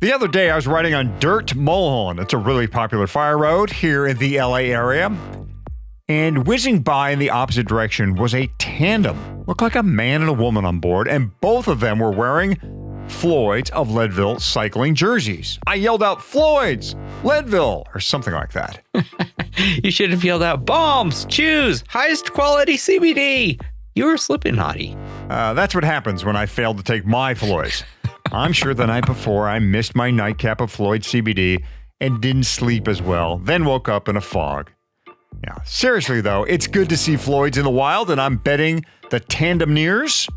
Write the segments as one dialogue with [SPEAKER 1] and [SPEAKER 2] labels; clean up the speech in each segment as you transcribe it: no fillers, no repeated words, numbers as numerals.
[SPEAKER 1] The other day, I was riding on Dirt Mulholland. It's a really popular fire road here in the LA area. And whizzing by in the opposite direction was a tandem. Looked like a man and a woman on board, and both of them were wearing Floyd's of Leadville cycling jerseys. I yelled out, "Floyd's, Leadville," or something like that.
[SPEAKER 2] You should have yelled out, "Bombs, choose, highest quality CBD." You were slipping, Hottie.
[SPEAKER 1] That's what happens when I failed to take my Floyd's. I'm sure the night before I missed my nightcap of Floyd CBD and didn't sleep as well, then woke up in a fog. Yeah, seriously though, it's good to see Floyd's in the wild, and I'm betting the Tandemneers,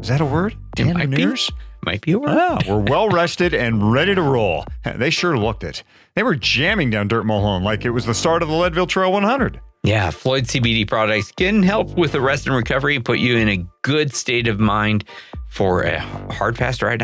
[SPEAKER 1] is that a word? Tandemneers?
[SPEAKER 2] Might be a word.
[SPEAKER 1] Oh, we're well rested and ready to roll. They sure looked it. They were jamming down Dirt Mulholland like it was the start of the Leadville Trail 100.
[SPEAKER 2] Yeah, Floyd CBD products can help with the rest and recovery, put you in a good state of mind for a hard, fast ride,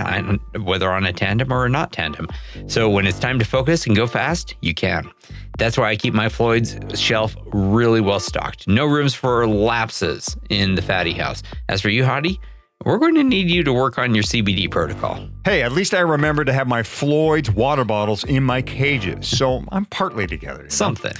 [SPEAKER 2] whether on a tandem or not tandem. So when it's time to focus and go fast, you can. That's why I keep my Floyd's shelf really well stocked. No rooms for lapses in the fatty house. As for you, Hottie, we're going to need you to work on your CBD protocol.
[SPEAKER 1] Hey, at least I remember to have my Floyd's water bottles in my cages, so I'm partly together.
[SPEAKER 2] Something.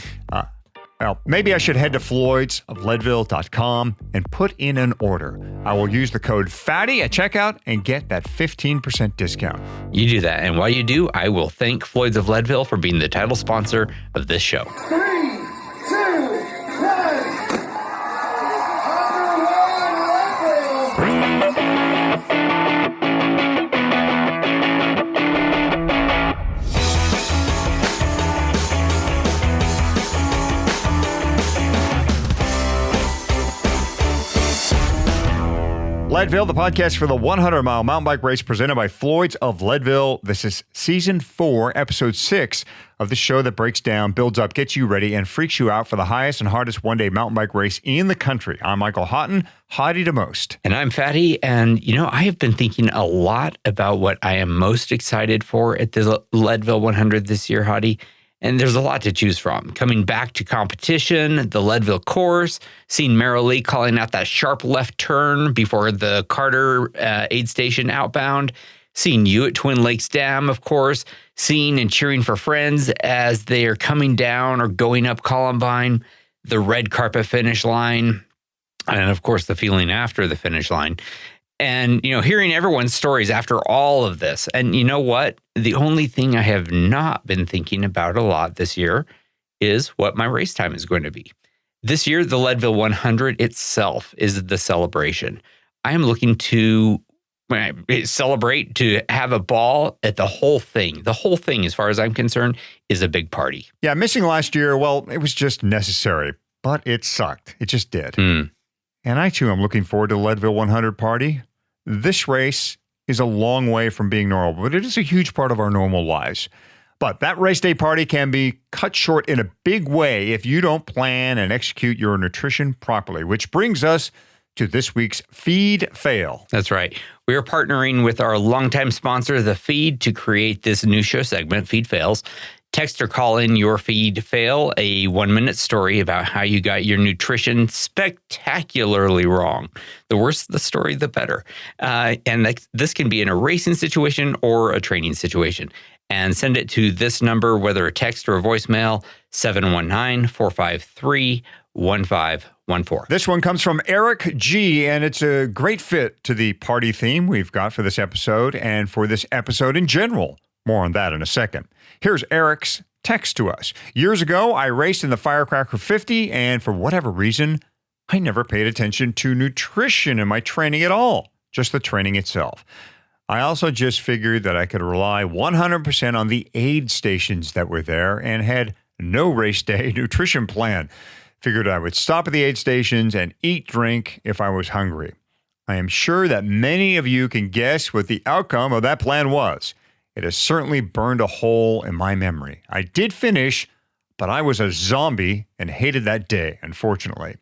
[SPEAKER 1] Well, maybe I should head to floydsofleadville.com and put in an order. I will use the code FATTY at checkout and get that 15% discount.
[SPEAKER 2] You do that, and while you do, I will thank Floyd's of Leadville for being the title sponsor of this show.
[SPEAKER 3] 3, 2, 1.
[SPEAKER 1] Leadville, the podcast for the 100-mile mountain bike race presented by Floyd's of Leadville. This is Season 4, Episode 6 of the show that breaks down, builds up, gets you ready, and freaks you out for the highest and hardest one-day mountain bike race in the country. I'm Michael Houghton, Hottie to most.
[SPEAKER 2] And I'm Fatty, and I have been thinking a lot about what I am most excited for at the Leadville 100 this year, Hottie. And there's a lot to choose from. Coming back to competition, the Leadville course, seeing Merrill Lee calling out that sharp left turn before the Carter aid station outbound, seeing you at Twin Lakes Dam, of course, seeing and cheering for friends as they are coming down or going up Columbine, the red carpet finish line, and of course the feeling after the finish line. And, hearing everyone's stories after all of this. And you know what? The only thing I have not been thinking about a lot this year is what my race time is going to be. This year, the Leadville 100 itself is the celebration. I am looking to celebrate, to have a ball at the whole thing. The whole thing, as far as I'm concerned, is a big party.
[SPEAKER 1] Yeah, missing last year, well, it was just necessary, but it sucked. It just did. And I, too, am looking forward to the Leadville 100 party. This race is a long way from being normal, but it is a huge part of our normal lives. But that race day party can be cut short in a big way if you don't plan and execute your nutrition properly, which brings us to this week's Feed Fail.
[SPEAKER 2] That's right. We are partnering with our longtime sponsor, The Feed, to create this new show segment, Feed Fails. Text or call in your feed fail, a 1-minute story about how you got your nutrition spectacularly wrong. The worse the story, the better. And this can be in a racing situation or a training situation. And send it to this number, whether a text or a voicemail, 719-453-1514.
[SPEAKER 1] This one comes from Eric G., and it's a great fit to the party theme we've got for this episode and for this episode in general. More on that in a second. Here's Eric's text to us. Years ago, I raced in the Firecracker 50, and for whatever reason, I never paid attention to nutrition in my training at all, just the training itself. I also just figured that I could rely 100% on the aid stations that were there and had no race day nutrition plan. Figured I would stop at the aid stations and eat, drink if I was hungry. I am sure that many of you can guess what the outcome of that plan was. It has certainly burned a hole in my memory. I did finish, but I was a zombie and hated that day, unfortunately.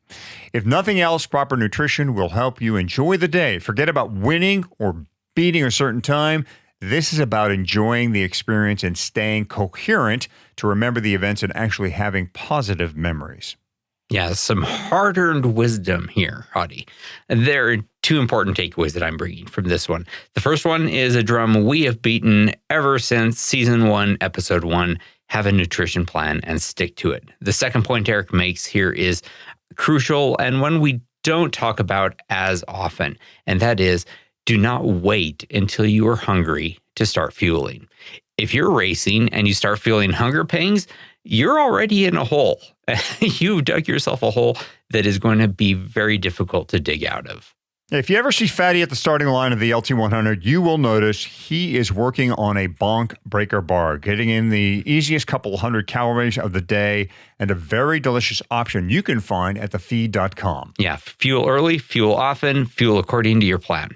[SPEAKER 1] If nothing else, proper nutrition will help you enjoy the day. Forget about winning or beating a certain time. This is about enjoying the experience and staying coherent to remember the events and actually having positive memories.
[SPEAKER 2] Yeah, some hard-earned wisdom here, Hadi. There are two important takeaways that I'm bringing from this one. The first one is a drum we have beaten ever since season 1, episode 1. Have a nutrition plan and stick to it. The second point Eric makes here is crucial and one we don't talk about as often, and that is do not wait until you are hungry to start fueling. If you're racing and you start feeling hunger pangs, you're already in a hole. You've dug yourself a hole that is going to be very difficult to dig out of.
[SPEAKER 1] If you ever see Fatty at the starting line of the LT100, you will notice he is working on a bonk breaker bar, getting in the easiest couple hundred calories of the day and a very delicious option you can find at thefeed.com.
[SPEAKER 2] Yeah, fuel early, fuel often, fuel according to your plan.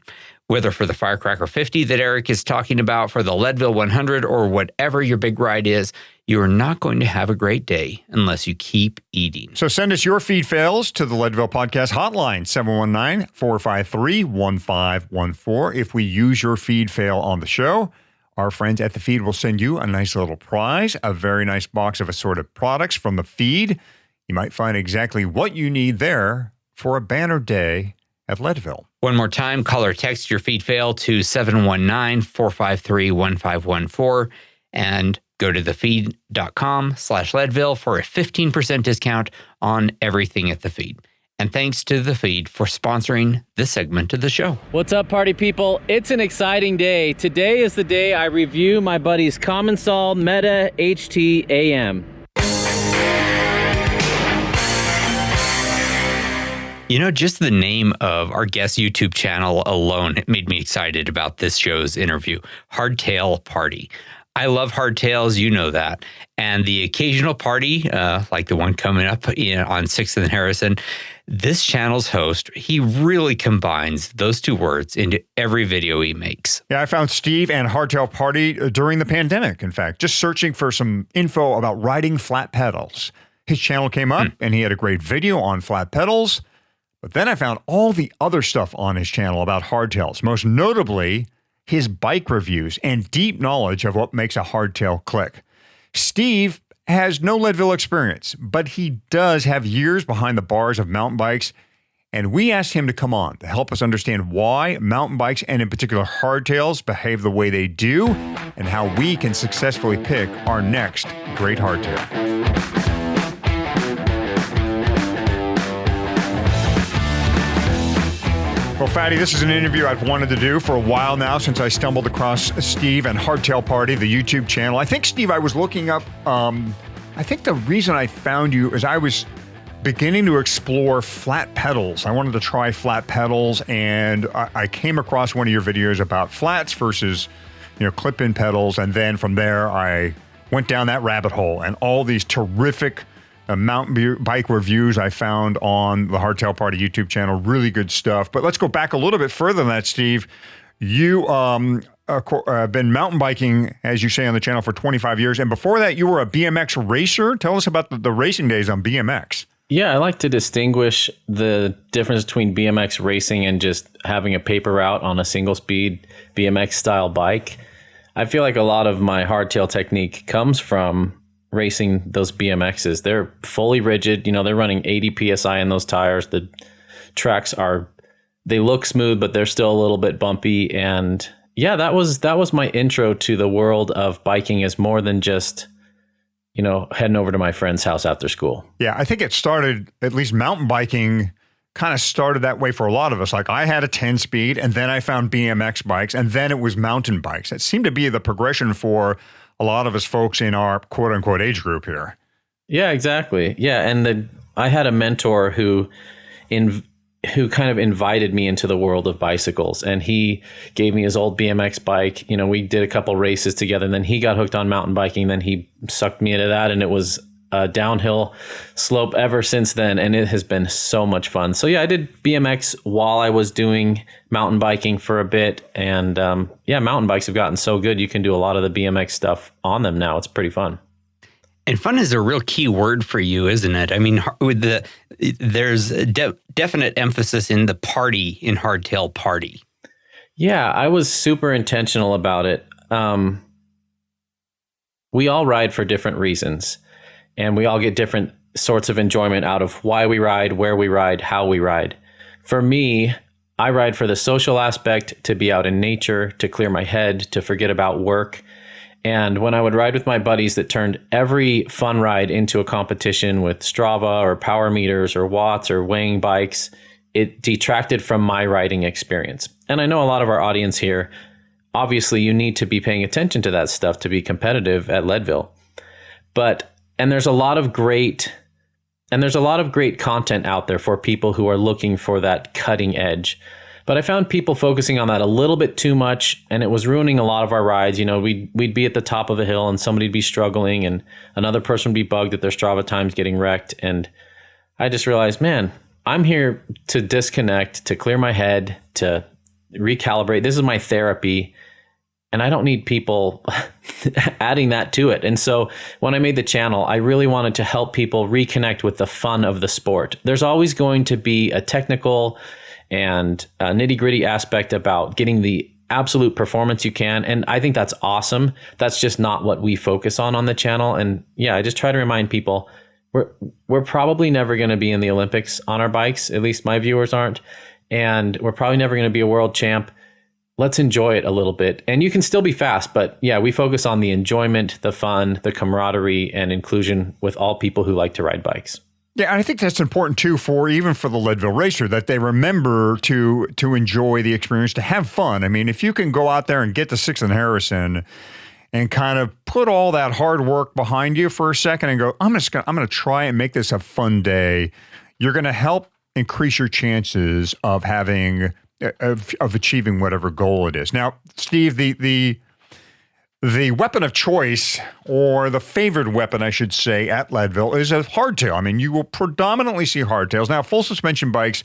[SPEAKER 2] Whether for the Firecracker 50 that Eric is talking about, for the Leadville 100, or whatever your big ride is, you are not going to have a great day unless you keep eating.
[SPEAKER 1] So send us your feed fails to the Leadville Podcast hotline, 719-453-1514. If we use your feed fail on the show, our friends at the feed will send you a nice little prize, a very nice box of assorted products from the feed. You might find exactly what you need there for a banner day at Leadville.
[SPEAKER 2] One more time, call or text your feed fail to 719-453-1514 and go to thefeed.com/Leadville for a 15% discount on everything at the feed. And thanks to the feed for sponsoring this segment of the show.
[SPEAKER 3] What's up, party people? It's an exciting day. Today is the day I review my buddy's Commensol Meta HT AM.
[SPEAKER 2] You know, just the name of our guest YouTube channel alone made me excited about this show's interview, Hardtail Party. I love hardtails, you know that. And the occasional party, like the one coming up on 6th and Harrison, this channel's host, he really combines those two words into every video he makes.
[SPEAKER 1] Yeah, I found Steve and Hardtail Party during the pandemic, in fact, just searching for some info about riding flat pedals. His channel came up and he had a great video on flat pedals. But then I found all the other stuff on his channel about hardtails, most notably his bike reviews and deep knowledge of what makes a hardtail click. Steve has no Leadville experience, but he does have years behind the bars of mountain bikes, and we asked him to come on to help us understand why mountain bikes, and in particular hardtails, behave the way they do, and how we can successfully pick our next great hardtail. Well, Fatty, this is an interview I've wanted to do for a while now since I stumbled across Steve and Hardtail Party, the YouTube channel. I think, Steve, I was looking up, I think the reason I found you is I was beginning to explore flat pedals. I wanted to try flat pedals, and I came across one of your videos about flats versus, clip-in pedals, and then from there I went down that rabbit hole, and all these terrific mountain bike reviews I found on the Hardtail Party YouTube channel. Really good stuff. But let's go back a little bit further than that, Steve. You have been mountain biking, as you say, on the channel for 25 years. And before that, you were a BMX racer. Tell us about the racing days on BMX.
[SPEAKER 3] Yeah, I like to distinguish the difference between BMX racing and just having a paper route on a single speed BMX style bike. I feel like a lot of my hardtail technique comes from racing those BMXs. They're fully rigid. They're running 80 PSI in those tires. The tracks they look smooth, but they're still a little bit bumpy. And yeah, that was my intro to the world of biking, is more than just, heading over to my friend's house after school.
[SPEAKER 1] Yeah, I think it started, at least mountain biking kind of started that way for a lot of us. Like I had a 10 speed and then I found BMX bikes and then it was mountain bikes. It seemed to be the progression for a lot of us folks in our quote unquote age group here.
[SPEAKER 3] Yeah, exactly. Yeah. And I had a mentor who kind of invited me into the world of bicycles, and he gave me his old BMX bike. We did a couple races together, and then he got hooked on mountain biking. Then he sucked me into that, and it was a downhill slope ever since then. And it has been so much fun. So yeah, I did BMX while I was doing mountain biking for a bit. And mountain bikes have gotten so good. You can do a lot of the BMX stuff on them now. It's pretty fun.
[SPEAKER 2] And fun is a real key word for you, isn't it? I mean, there's a definite emphasis in the party in Hardtail Party.
[SPEAKER 3] Yeah, I was super intentional about it. We all ride for different reasons, and we all get different sorts of enjoyment out of why we ride, where we ride, how we ride. For me, I ride for the social aspect, to be out in nature, to clear my head, to forget about work. And when I would ride with my buddies that turned every fun ride into a competition with Strava or power meters or watts or weighing bikes, it detracted from my riding experience. And I know a lot of our audience here, obviously you need to be paying attention to that stuff to be competitive at Leadville. And there's a lot of great content out there for people who are looking for that cutting edge. But I found people focusing on that a little bit too much, and it was ruining a lot of our rides. You know, we'd be at the top of a hill and somebody'd be struggling and another person would be bugged at their Strava times getting wrecked. And I just realized, man, I'm here to disconnect, to clear my head, to recalibrate. This is my therapy. And I don't need people adding that to it. And so when I made the channel, I really wanted to help people reconnect with the fun of the sport. There's always going to be a technical and a nitty-gritty aspect about getting the absolute performance you can. And I think that's awesome. That's just not what we focus on the channel. And yeah, I just try to remind people we're probably never going to be in the Olympics on our bikes. At least my viewers aren't. And we're probably never going to be a world champ. Let's enjoy it a little bit. And you can still be fast, but yeah, we focus on the enjoyment, the fun, the camaraderie, and inclusion with all people who like to ride bikes.
[SPEAKER 1] Yeah, and I think that's important too even for the Leadville racer, that they remember to enjoy the experience, to have fun. I mean, if you can go out there and get to 6th and Harrison and kind of put all that hard work behind you for a second and go, I'm going to try and make this a fun day, you're going to help increase your chances of having of achieving whatever goal it is. Now, Steve, the weapon of choice, or the favored weapon, I should say, at Leadville is a hardtail. I mean, you will predominantly see hardtails. Now, full suspension bikes,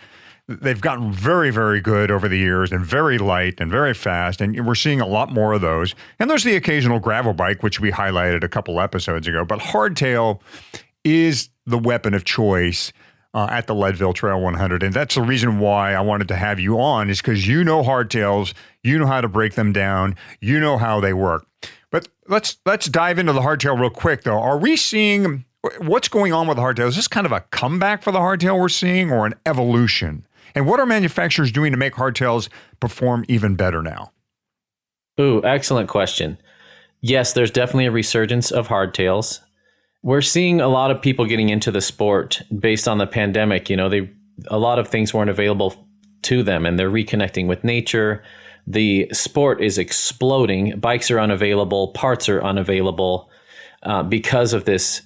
[SPEAKER 1] they've gotten very, very good over the years and very light and very fast, and we're seeing a lot more of those. And there's the occasional gravel bike, which we highlighted a couple episodes ago, but hardtail is the weapon of choice at the Leadville Trail 100. And that's the reason why I wanted to have you on, is because you know hardtails, you know how to break them down, you know how they work. But let's dive into the hardtail real quick, though. Are we seeing what's going on with the hardtail? Is this kind of a comeback for the hardtail we're seeing, or an evolution? And what are manufacturers doing to make hardtails perform even better now?
[SPEAKER 3] Ooh, excellent question. Yes, there's definitely a resurgence of hardtails. We're seeing a lot of people getting into the sport based on the pandemic. You know, a lot of things weren't available to them, and they're reconnecting with nature. The sport is exploding. Bikes are unavailable. Parts are unavailable because of this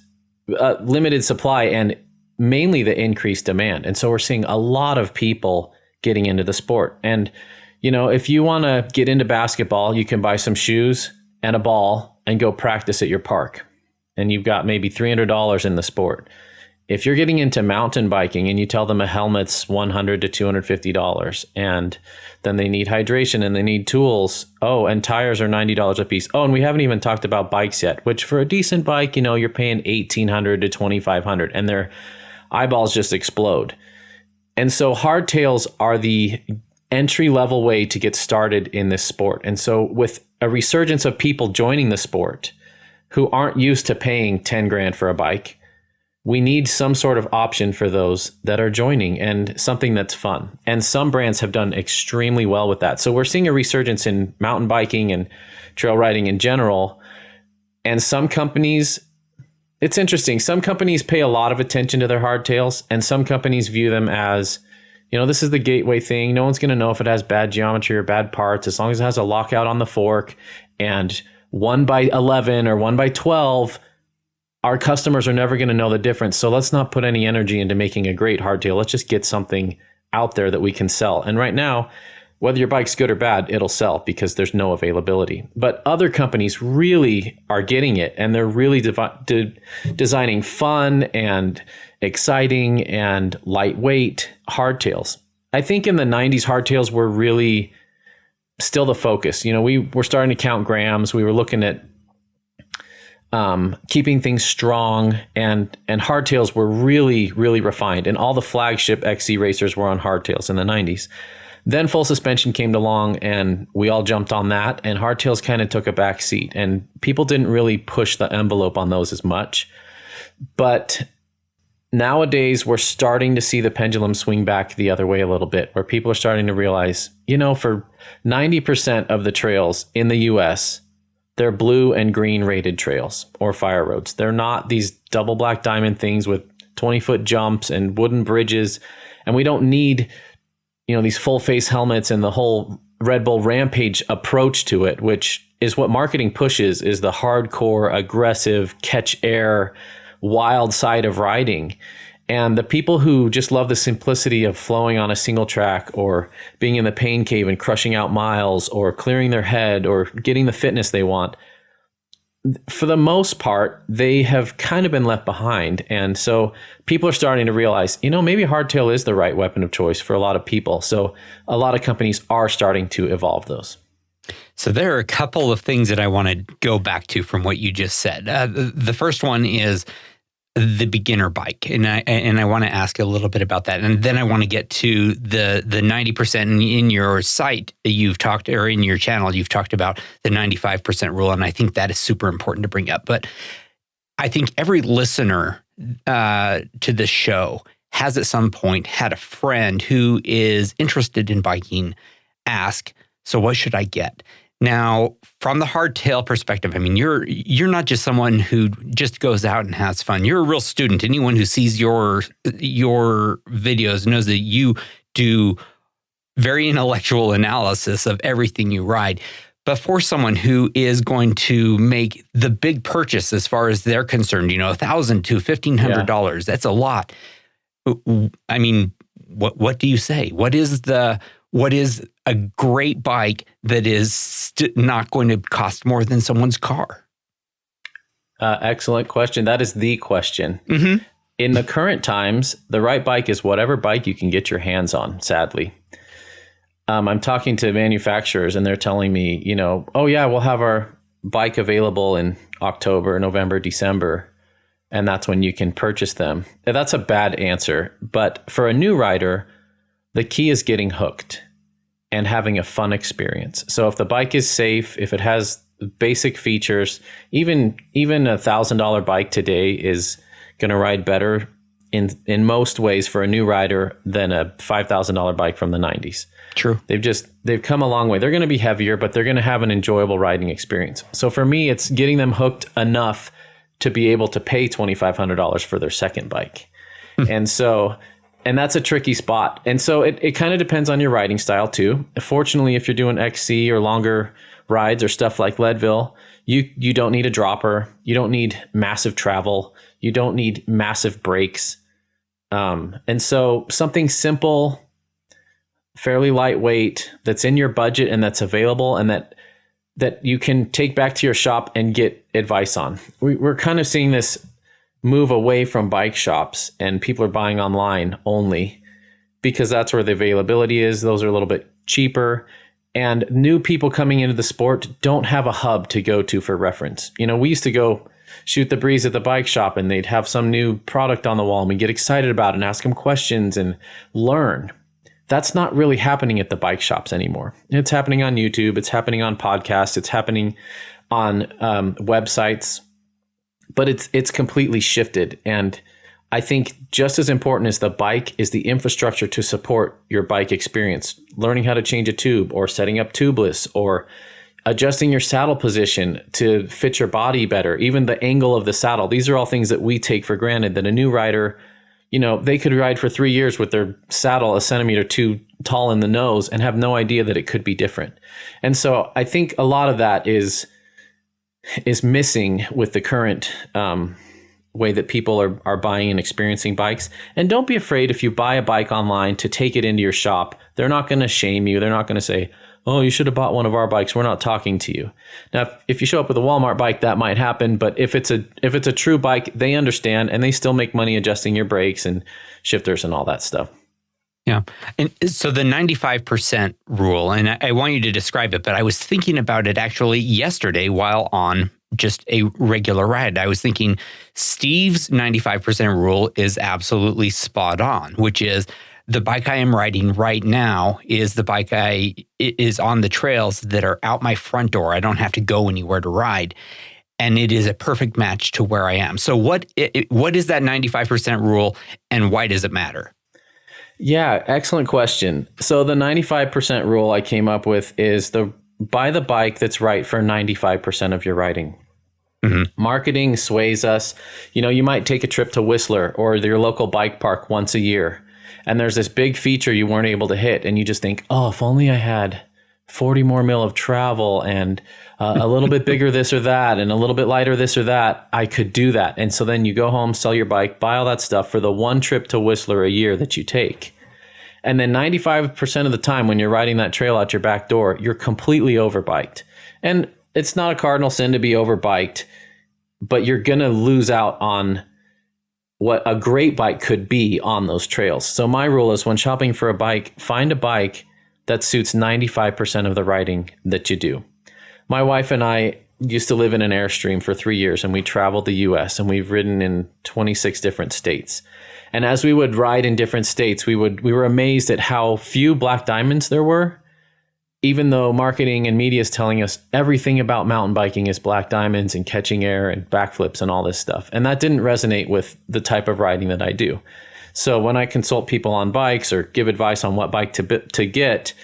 [SPEAKER 3] limited supply and mainly the increased demand. And so we're seeing a lot of people getting into the sport. And, you know, if you want to get into basketball, you can buy some shoes and a ball and go practice at your park. And you've got maybe $300 in the sport. If you're getting into mountain biking and you tell them a helmet's $100 to $250, and then they need hydration and they need tools. Oh, and tires are $90 a piece. Oh, and we haven't even talked about bikes yet, which for a decent bike, you know, you're paying $1,800 to $2,500, and their eyeballs just explode. And so hardtails are the entry-level way to get started in this sport. And so with a resurgence of people joining the sport who aren't used to paying 10 grand for a bike, we need some sort of option for those that are joining, and something that's fun. And some brands have done extremely well with that. So we're seeing a resurgence in mountain biking and trail riding in general. And some companies, it's interesting, some companies pay a lot of attention to their hardtails, and some companies view them as, you know, this is the gateway thing. No one's going to know if it has bad geometry or bad parts, as long as it has a lockout on the fork and 1x11 or 1x12, our customers are never going to know the difference. So let's not put any energy into making a great hardtail. Let's just get something out there that we can sell. And right now, whether your bike's good or bad, it'll sell because there's no availability. But other companies really are getting it, and they're really designing fun and exciting and lightweight hardtails. I think in the 90s, hardtails were really still the focus. You know, we were starting to count grams. We were looking at keeping things strong, and hardtails were really, really refined. And all the flagship XC racers were on hardtails in the 90s. Then full suspension came along, and we all jumped on that, and hardtails kind of took a back seat, and people didn't really push the envelope on those as much. But nowadays we're starting to see the pendulum swing back the other way a little bit, where people are starting to realize, for 90% of the trails in the US, they're blue and green rated trails or fire roads. They're not these double black diamond things with 20-foot jumps and wooden bridges. And we don't need, these full face helmets and the whole Red Bull Rampage approach to it, which is what marketing pushes, is the hardcore, aggressive, catch air, wild side of riding. And the people who just love the simplicity of flowing on a single track, or being in the pain cave and crushing out miles, or clearing their head, or getting the fitness they want, for the most part, they have kind of been left behind. And so people are starting to realize, maybe hardtail is the right weapon of choice for a lot of people. So a lot of companies are starting to evolve those.
[SPEAKER 2] So there are a couple of things that I want to go back to from what you just said. The first one is the beginner bike, and I want to ask a little bit about that, and then I want to get to the 90%. In your site you've talked, or in your channel you've talked about the 95% rule, and I think that is super important to bring up. But I think every listener to this show has at some point had a friend who is interested in biking ask, so what should I get? Now, from the hardtail perspective, I mean, you're not just someone who just goes out and has fun. You're a real student. Anyone who sees your videos knows that you do very intellectual analysis of everything you ride. But for someone who is going to make the big purchase, as far as they're concerned, $1,000 to $1,500, that's a lot. I mean, what do you say? What is a great bike that is not going to cost more than someone's car?
[SPEAKER 3] Excellent question. That is the question.
[SPEAKER 2] Mm-hmm.
[SPEAKER 3] In the current times, the right bike is whatever bike you can get your hands on, sadly. I'm talking to manufacturers and they're telling me, oh yeah, we'll have our bike available in October, November, December, and that's when you can purchase them. That's a bad answer. But for a new rider, the key is getting hooked and having a fun experience. So if the bike is safe, if it has basic features, even $1,000 bike today is going to ride better in most ways for a new rider than a $5,000 bike from the 90s.
[SPEAKER 2] True.
[SPEAKER 3] They've come a long way. They're going to be heavier, but they're going to have an enjoyable riding experience. So for me, it's getting them hooked enough to be able to pay $2,500 for their second bike. And that's a tricky spot. And so it kind of depends on your riding style too. Fortunately, if you're doing XC or longer rides or stuff like Leadville, you don't need a dropper. You don't need massive travel. You don't need massive brakes. And so something simple, fairly lightweight, that's in your budget and that's available and that you can take back to your shop and get advice on. We're kind of seeing this move away from bike shops, and people are buying online only because that's where the availability is. Those are a little bit cheaper, and new people coming into the sport don't have a hub to go to for reference. We used to go shoot the breeze at the bike shop and they'd have some new product on the wall and we get excited about it and ask them questions and learn. That's not really happening at the bike shops anymore. It's happening on YouTube. It's happening on podcasts. It's happening on websites. But it's completely shifted. And I think just as important as the bike is the infrastructure to support your bike experience. Learning how to change a tube, or setting up tubeless, or adjusting your saddle position to fit your body better. Even the angle of the saddle. These are all things that we take for granted, that a new rider, they could ride for 3 years with their saddle a centimeter too tall in the nose and have no idea that it could be different. And so I think a lot of that is missing with the current way that people are buying and experiencing bikes. And don't be afraid if you buy a bike online to take it into your shop. They're not going to shame you. They're not going to say, oh, you should have bought one of our bikes. We're not talking to you. Now, if you show up with a Walmart bike, that might happen. But if it's a true bike, they understand and they still make money adjusting your brakes and shifters and all that stuff.
[SPEAKER 2] Yeah. And so the 95% rule, and I want you to describe it, but I was thinking about it actually yesterday while on just a regular ride. I was thinking Steve's 95% rule is absolutely spot on, which is the bike I am riding right now is the bike is on the trails that are out my front door. I don't have to go anywhere to ride. and it is a perfect match to where I am. So what is that 95% rule, and why does it matter?
[SPEAKER 3] Yeah, excellent question. So the 95% rule I came up with is buy the bike that's right for 95% of your riding. Marketing sways us. You might take a trip to Whistler or your local bike park once a year, and there's this big feature you weren't able to hit, and you just think, oh, if only I had 40 more mil of travel and a little bit bigger this or that and a little bit lighter this or that, I could do that. And so then you go home, sell your bike, buy all that stuff for the one trip to Whistler a year that you take. And then 95% of the time when you're riding that trail out your back door, you're completely overbiked. And it's not a cardinal sin to be overbiked, but you're going to lose out on what a great bike could be on those trails. So my rule is, when shopping for a bike, find a bike that suits 95% of the riding that you do. My wife and I used to live in an Airstream for 3 years, and we traveled the US, and we've ridden in 26 different states. And as we would ride in different states, we were amazed at how few black diamonds there were, even though marketing and media is telling us everything about mountain biking is black diamonds and catching air and backflips and all this stuff. And that didn't resonate with the type of riding that I do. So when I consult people on bikes or give advice on what bike to get,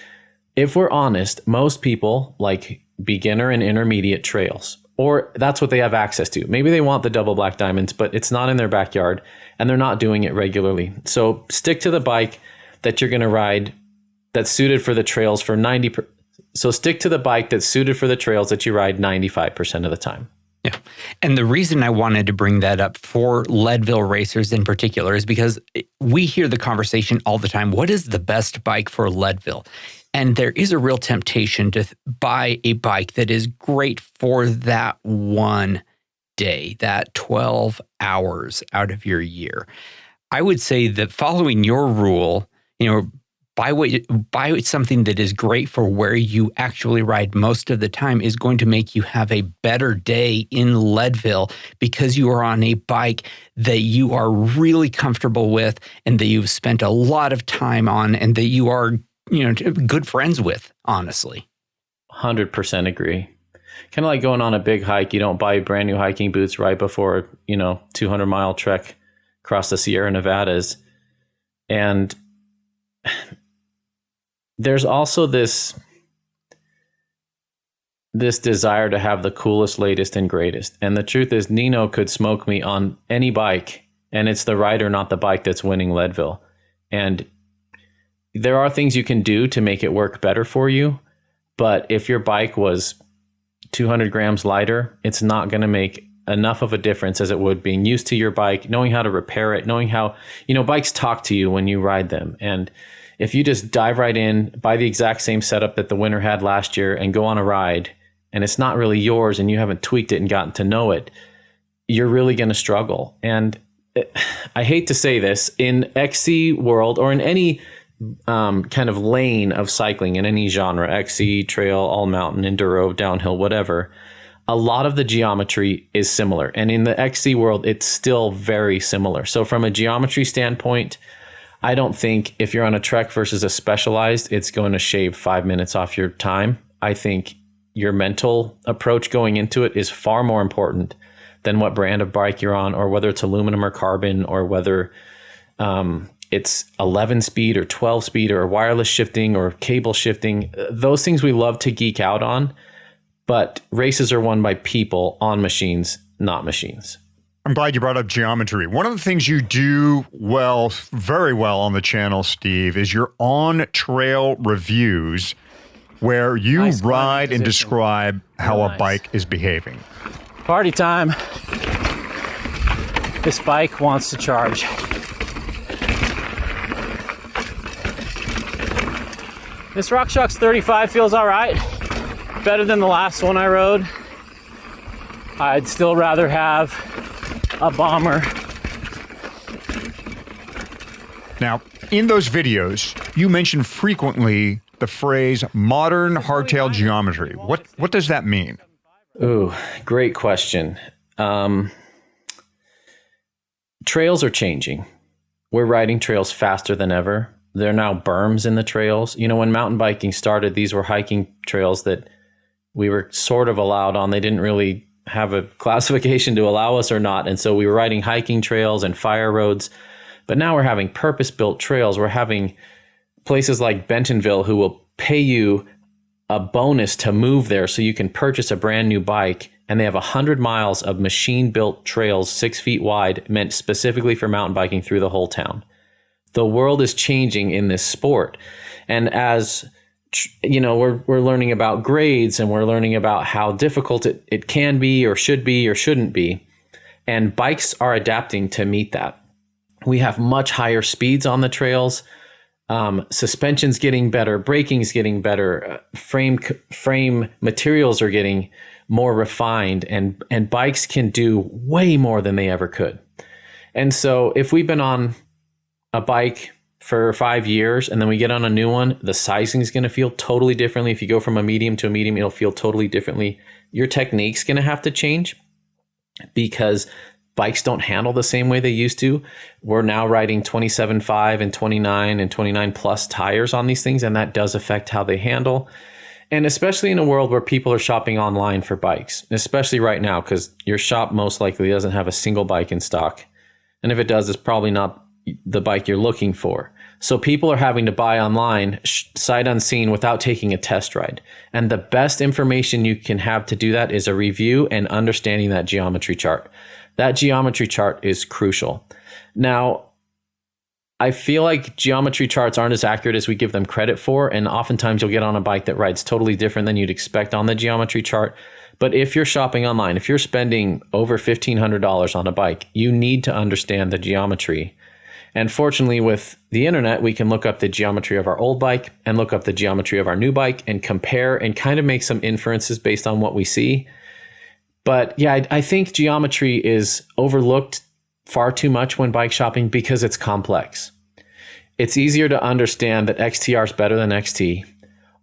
[SPEAKER 3] if we're honest, most people like beginner and intermediate trails, or that's what they have access to. Maybe they want the double black diamonds, but it's not in their backyard and they're not doing it regularly. So stick to the bike that you're going to ride that's suited for the trails for 90%. So stick to the bike that's suited for the trails that you ride 95% of the time.
[SPEAKER 2] Yeah. And the reason I wanted to bring that up for Leadville racers in particular is because we hear the conversation all the time. What is the best bike for Leadville? And there is a real temptation to buy a bike that is great for that one day, that 12 hours out of your year. I would say that following your rule, buy something that is great for where you actually ride most of the time is going to make you have a better day in Leadville because you are on a bike that you are really comfortable with and that you've spent a lot of time on and that you are, good friends with, honestly.
[SPEAKER 3] 100% agree. Kind of like going on a big hike. You don't buy brand new hiking boots right before, 200-mile trek across the Sierra Nevadas. And there's also this desire to have the coolest, latest, and greatest. And the truth is, Nino could smoke me on any bike, and it's the rider, not the bike, that's winning Leadville. And there are things you can do to make it work better for you. But if your bike was 200 grams lighter, it's not going to make enough of a difference as it would being used to your bike, knowing how to repair it, knowing how, bikes talk to you when you ride them. And if you just dive right in, buy the exact same setup that the winner had last year and go on a ride, and it's not really yours and you haven't tweaked it and gotten to know it, you're really going to struggle. And I hate to say this, in XC world or in any kind of lane of cycling, in any genre, XC, trail, all mountain, enduro, downhill, whatever, a lot of the geometry is similar. And in the XC world, it's still very similar. So from a geometry standpoint, I don't think if you're on a trek versus a specialized, it's going to shave 5 minutes off your time. I think your mental approach going into it is far more important than what brand of bike you're on, or whether it's aluminum or carbon, or whether it's 11 speed or 12 speed or wireless shifting or cable shifting. Those things we love to geek out on, but races are won by people on machines, not machines.
[SPEAKER 1] I'm glad you brought up geometry. One of the things you do well, very well on the channel, Steve, is your on-trail reviews where you ride and describe how a bike is behaving.
[SPEAKER 4] Party time. This bike wants to charge. This RockShox 35 feels all right. Better than the last one I rode. I'd still rather have a bomber.
[SPEAKER 1] Now, in those videos, you mention frequently the phrase modern hardtail geometry. What does that mean?
[SPEAKER 3] Ooh, great question. Trails are changing. We're riding trails faster than ever. There are now berms in the trails. When mountain biking started, these were hiking trails that we were sort of allowed on. They didn't really have a classification to allow us or not. And so we were riding hiking trails and fire roads, but now we're having purpose-built trails. We're having places like Bentonville who will pay you a bonus to move there so you can purchase a brand new bike. And they have 100 miles of machine-built trails, 6 feet wide, meant specifically for mountain biking through the whole town. The world is changing in this sport. And as you know, we're learning about grades, and we're learning about how difficult it can be or should be or shouldn't be. And bikes are adapting to meet that. We have much higher speeds on the trails. Suspension's getting better, braking's getting better, frame materials are getting more refined, and bikes can do way more than they ever could. And so if we've been on a bike for 5 years and then we get on a new one, the sizing is going to feel totally differently. If you go from a medium to a medium, it'll feel totally differently. Your technique's going to have to change because bikes don't handle the same way they used to. We're now riding 27.5 and 29 and 29 plus tires on these things, and that does affect how they handle. And especially in a world where people are shopping online for bikes, especially right now, because your shop most likely doesn't have a single bike in stock. And if it does, it's probably not the bike you're looking for. So people are having to buy online, sight unseen, without taking a test ride. And the best information you can have to do that is a review and understanding that geometry chart. That geometry chart is crucial. Now, I feel like geometry charts aren't as accurate as we give them credit for, and oftentimes you'll get on a bike that rides totally different than you'd expect on the geometry chart. But if you're shopping online, if you're spending over $1,500 on a bike, you need to understand the geometry. And fortunately, with the internet, we can look up the geometry of our old bike and look up the geometry of our new bike and compare and kind of make some inferences based on what we see. But yeah, I think geometry is overlooked far too much when bike shopping because it's complex. It's easier to understand that XTR is better than XT,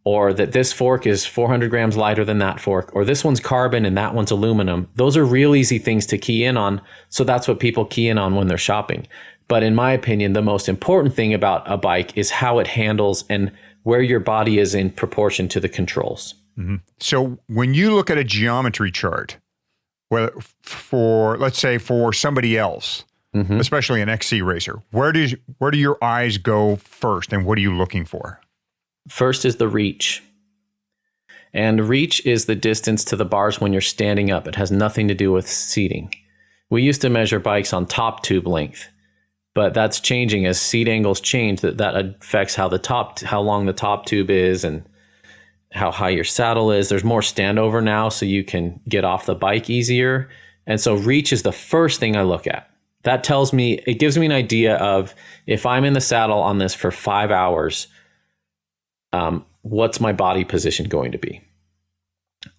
[SPEAKER 3] or that this fork is 400 grams lighter than that fork, or this one's carbon and that one's aluminum. Those are real easy things to key in on. So that's what people key in on when they're shopping. But in my opinion, the most important thing about a bike is how it handles and where your body is in proportion to the controls.
[SPEAKER 1] Mm-hmm. So when you look at a geometry chart, well, let's say for somebody else, mm-hmm. especially an XC racer, where do your eyes go first, and what are you looking for?
[SPEAKER 3] First is the reach. And reach is the distance to the bars when you're standing up. It has nothing to do with seating. We used to measure bikes on top tube length, but that's changing as seat angles change. That affects how long the top tube is and how high your saddle is. There's more standover now, so you can get off the bike easier. And so reach is the first thing I look at. That tells me, it gives me an idea of if I'm in the saddle on this for 5 hours, what's my body position going to be?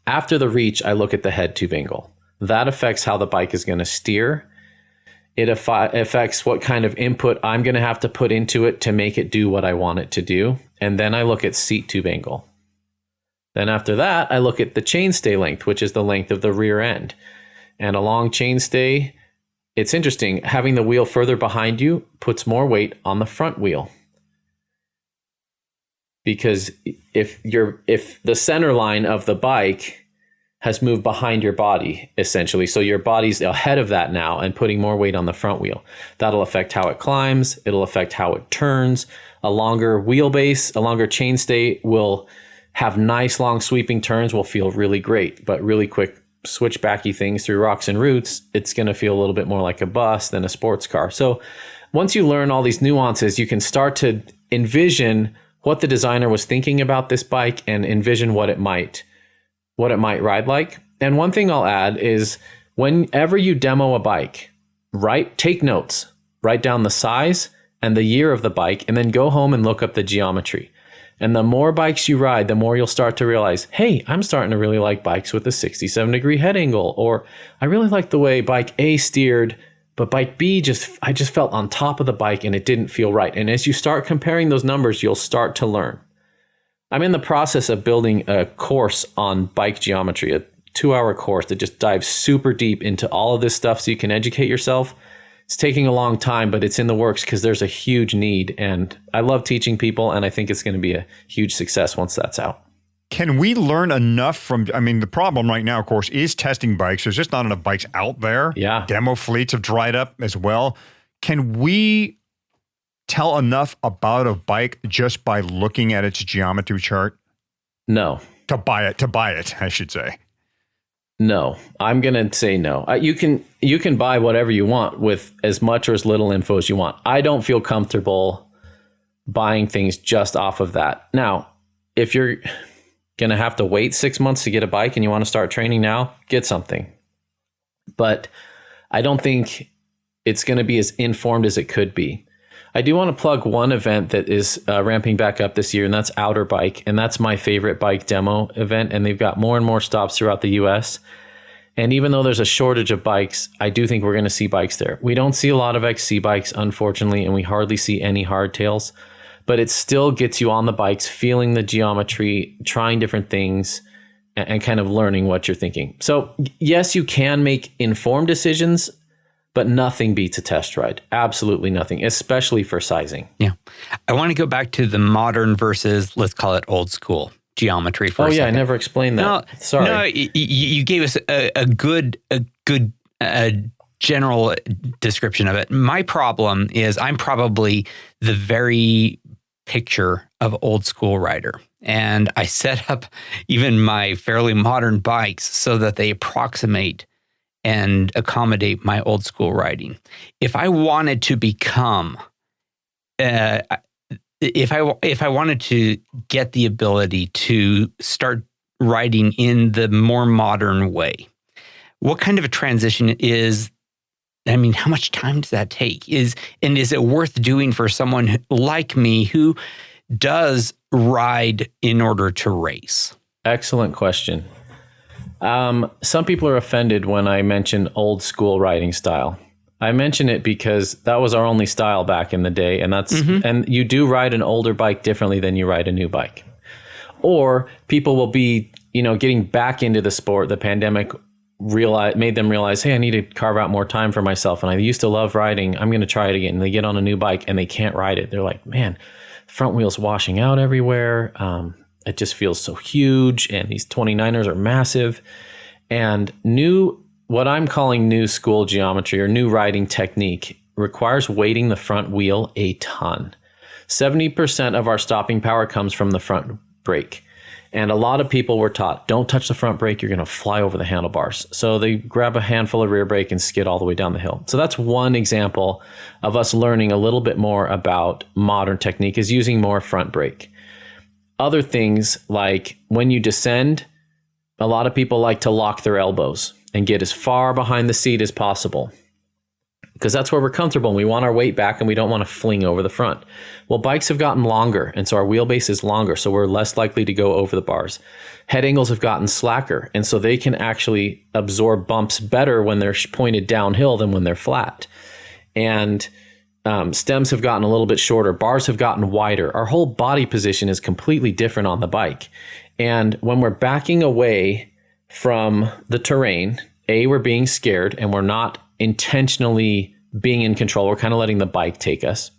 [SPEAKER 3] After the reach, I look at the head tube angle. That affects how the bike is going to steer. It affects what kind of input I'm going to have to put into it to make it do what I want it to do. And then I look at seat tube angle. Then after that, I look at the chainstay length, which is the length of the rear end. And a long chainstay, it's interesting, having the wheel further behind you puts more weight on the front wheel. Because if the center line of the bike has moved behind your body, essentially, so your body's ahead of that now and putting more weight on the front wheel, that'll affect how it climbs, it'll affect how it turns. A longer wheelbase, a longer chainstay will have nice long sweeping turns, will feel really great, but really quick switchbacky things through rocks and roots, it's going to feel a little bit more like a bus than a sports car. So once you learn all these nuances, you can start to envision what the designer was thinking about this bike and envision what it might ride like. And one thing I'll add is whenever you demo a bike, take notes, write down the size and the year of the bike, and then go home and look up the geometry. And the more bikes you ride, the more you'll start to realize, hey, I'm starting to really like bikes with a 67-degree head angle, or I really like the way bike A steered, but bike B I just felt on top of the bike and it didn't feel right. And as you start comparing those numbers, you'll start to learn. I'm in the process of building a course on bike geometry, a 2-hour course that just dives super deep into all of this stuff so you can educate yourself. It's taking a long time, but it's in the works because there's a huge need. And I love teaching people, and I think it's going to be a huge success once that's out.
[SPEAKER 1] Can we learn enough from, I mean, the problem right now, of course, is testing bikes. There's just not enough bikes out there.
[SPEAKER 3] Yeah.
[SPEAKER 1] Demo fleets have dried up as well. Can we tell enough about a bike just by looking at its geometry chart?
[SPEAKER 3] No.
[SPEAKER 1] To buy it, I should say.
[SPEAKER 3] No, I'm going to say no. You can buy whatever you want with as much or as little info as you want. I don't feel comfortable buying things just off of that. Now, if you're going to have to wait 6 months to get a bike and you want to start training now, get something. But I don't think it's going to be as informed as it could be. I do want to plug one event that is ramping back up this year, and that's Outer Bike. And that's my favorite bike demo event. And they've got more and more stops throughout the US. And even though there's a shortage of bikes, I do think we're going to see bikes there. We don't see a lot of XC bikes, unfortunately, and we hardly see any hardtails. But it still gets you on the bikes, feeling the geometry, trying different things, and kind of learning what you're thinking. So yes, you can make informed decisions, but nothing beats a test ride. Absolutely nothing, especially for sizing.
[SPEAKER 2] Yeah. I want to go back to the modern versus, let's call it old school geometry for a second.
[SPEAKER 3] I never explained that.
[SPEAKER 2] No,
[SPEAKER 3] sorry.
[SPEAKER 2] No, you gave us a good general description of it. My problem is I'm probably the very picture of old school rider. And I set up even my fairly modern bikes so that they approximate and accommodate my old school riding. If I wanted to become, if I wanted to get the ability to start riding in the more modern way, what kind of a transition is? I mean, how much time does that take? Is it worth doing for someone like me who does ride in order to race?
[SPEAKER 3] Excellent question. Some people are offended when I mention old school riding style. I mention it because that was our only style back in the day, and and you do ride an older bike differently than you ride a new bike. Or people will be, getting back into the sport. The pandemic made them realize, hey, I need to carve out more time for myself, and I used to love riding. I'm going to try it again. And they get on a new bike and they can't ride it. They're like, man, front wheel's washing out everywhere. It just feels so huge, and these 29ers are massive. And what I'm calling new school geometry or new riding technique requires weighting the front wheel a ton. 70% of our stopping power comes from the front brake. And a lot of people were taught, don't touch the front brake, you're going to fly over the handlebars. So they grab a handful of rear brake and skid all the way down the hill. So that's one example of us learning a little bit more about modern technique, is using more front brake. Other things, like when you descend, a lot of people like to lock their elbows and get as far behind the seat as possible, because that's where we're comfortable and we want our weight back and we don't want to fling over the front. Well, bikes have gotten longer, and so our wheelbase is longer, so we're less likely to go over the bars. Head angles have gotten slacker, and so they can actually absorb bumps better when they're pointed downhill than when they're flat. And stems have gotten a little bit shorter. Bars have gotten wider. Our whole body position is completely different on the bike. And when we're backing away from the terrain, we're being scared and we're not intentionally being in control. We're kind of letting the bike take us.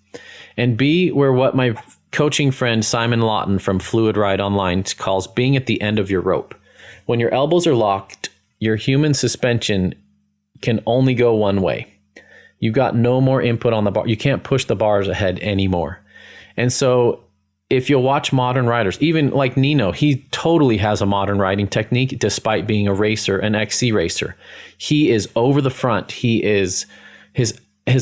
[SPEAKER 3] And B, we're what my coaching friend Simon Lawton from Fluid Ride Online calls being at the end of your rope. When your elbows are locked, your human suspension can only go one way. You've got no more input on the bar. You can't push the bars ahead anymore. And so if you'll watch modern riders, even like Nino, he totally has a modern riding technique despite being a racer, an XC racer. He is over the front. His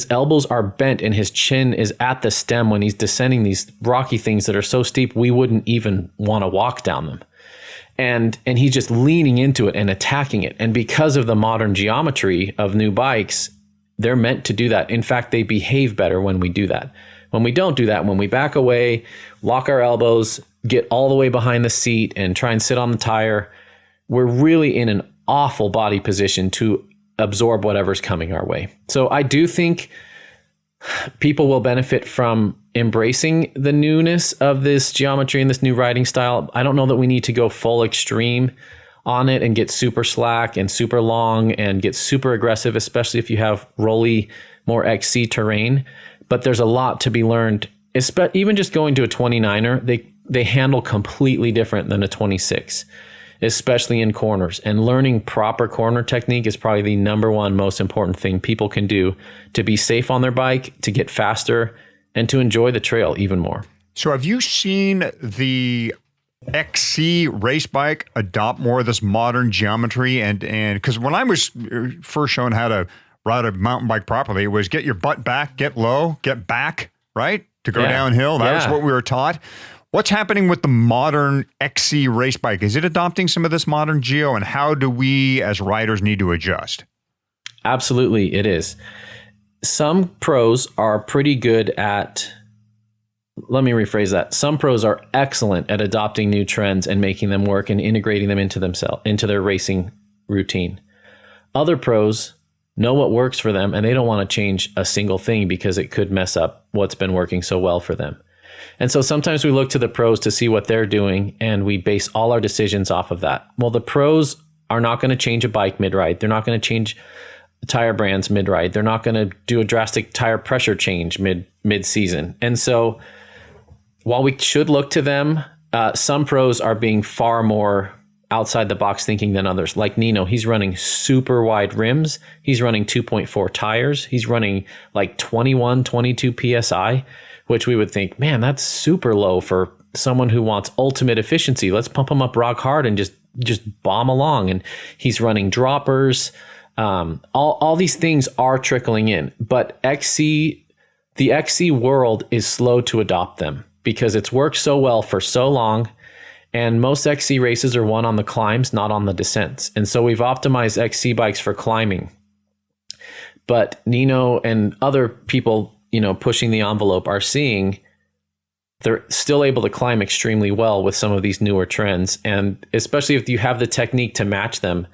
[SPEAKER 3] elbows are bent and his chin is at the stem when he's descending these rocky things that are so steep we wouldn't even want to walk down them. And he's just leaning into it and attacking it. And because of the modern geometry of new bikes, they're meant to do that. In fact, they behave better when we do that. When we don't do that, when we back away, lock our elbows, get all the way behind the seat and try and sit on the tire, we're really in an awful body position to absorb whatever's coming our way. So I do think people will benefit from embracing the newness of this geometry and this new riding style. I don't know that we need to go full extreme on it and get super slack and super long and get super aggressive, especially if you have rolly, more XC terrain. But there's a lot to be learned, even just going to a 29er. they handle completely different than a 26, especially in corners. And learning proper corner technique is probably the number one most important thing people can do to be safe on their bike, to get faster, and to enjoy the trail even more.
[SPEAKER 1] So have you seen the XC race bike adopt more of this modern geometry? And because when I was first shown how to ride a mountain bike properly, it was get your butt back, get low, get back, right? To go downhill. That was what we were taught. What's happening with the modern XC race bike? Is it adopting some of this modern geo, and how do we as riders need to adjust?
[SPEAKER 3] Absolutely, it is. Some pros are pretty good at, let me rephrase that. Some pros are excellent at adopting new trends and making them work and integrating them into their racing routine. Other pros know what works for them, and they don't want to change a single thing because it could mess up what's been working so well for them. And so sometimes we look to the pros to see what they're doing, and we base all our decisions off of that. Well, the pros are not going to change a bike mid-ride. They're not going to change tire brands mid-ride. They're not going to do a drastic tire pressure change mid-season. And so while we should look to them, some pros are being far more outside the box thinking than others. Like Nino, he's running super wide rims. He's running 2.4 tires. He's running like 21, 22 PSI, which we would think, man, that's super low for someone who wants ultimate efficiency. Let's pump him up rock hard and just bomb along. And he's running droppers. All these things are trickling in, but the XC world is slow to adopt them because it's worked so well for so long. And most XC races are won on the climbs, not on the descents. And so we've optimized XC bikes for climbing. But Nino and other people, pushing the envelope are seeing they're still able to climb extremely well with some of these newer trends. And especially if you have the technique to match them,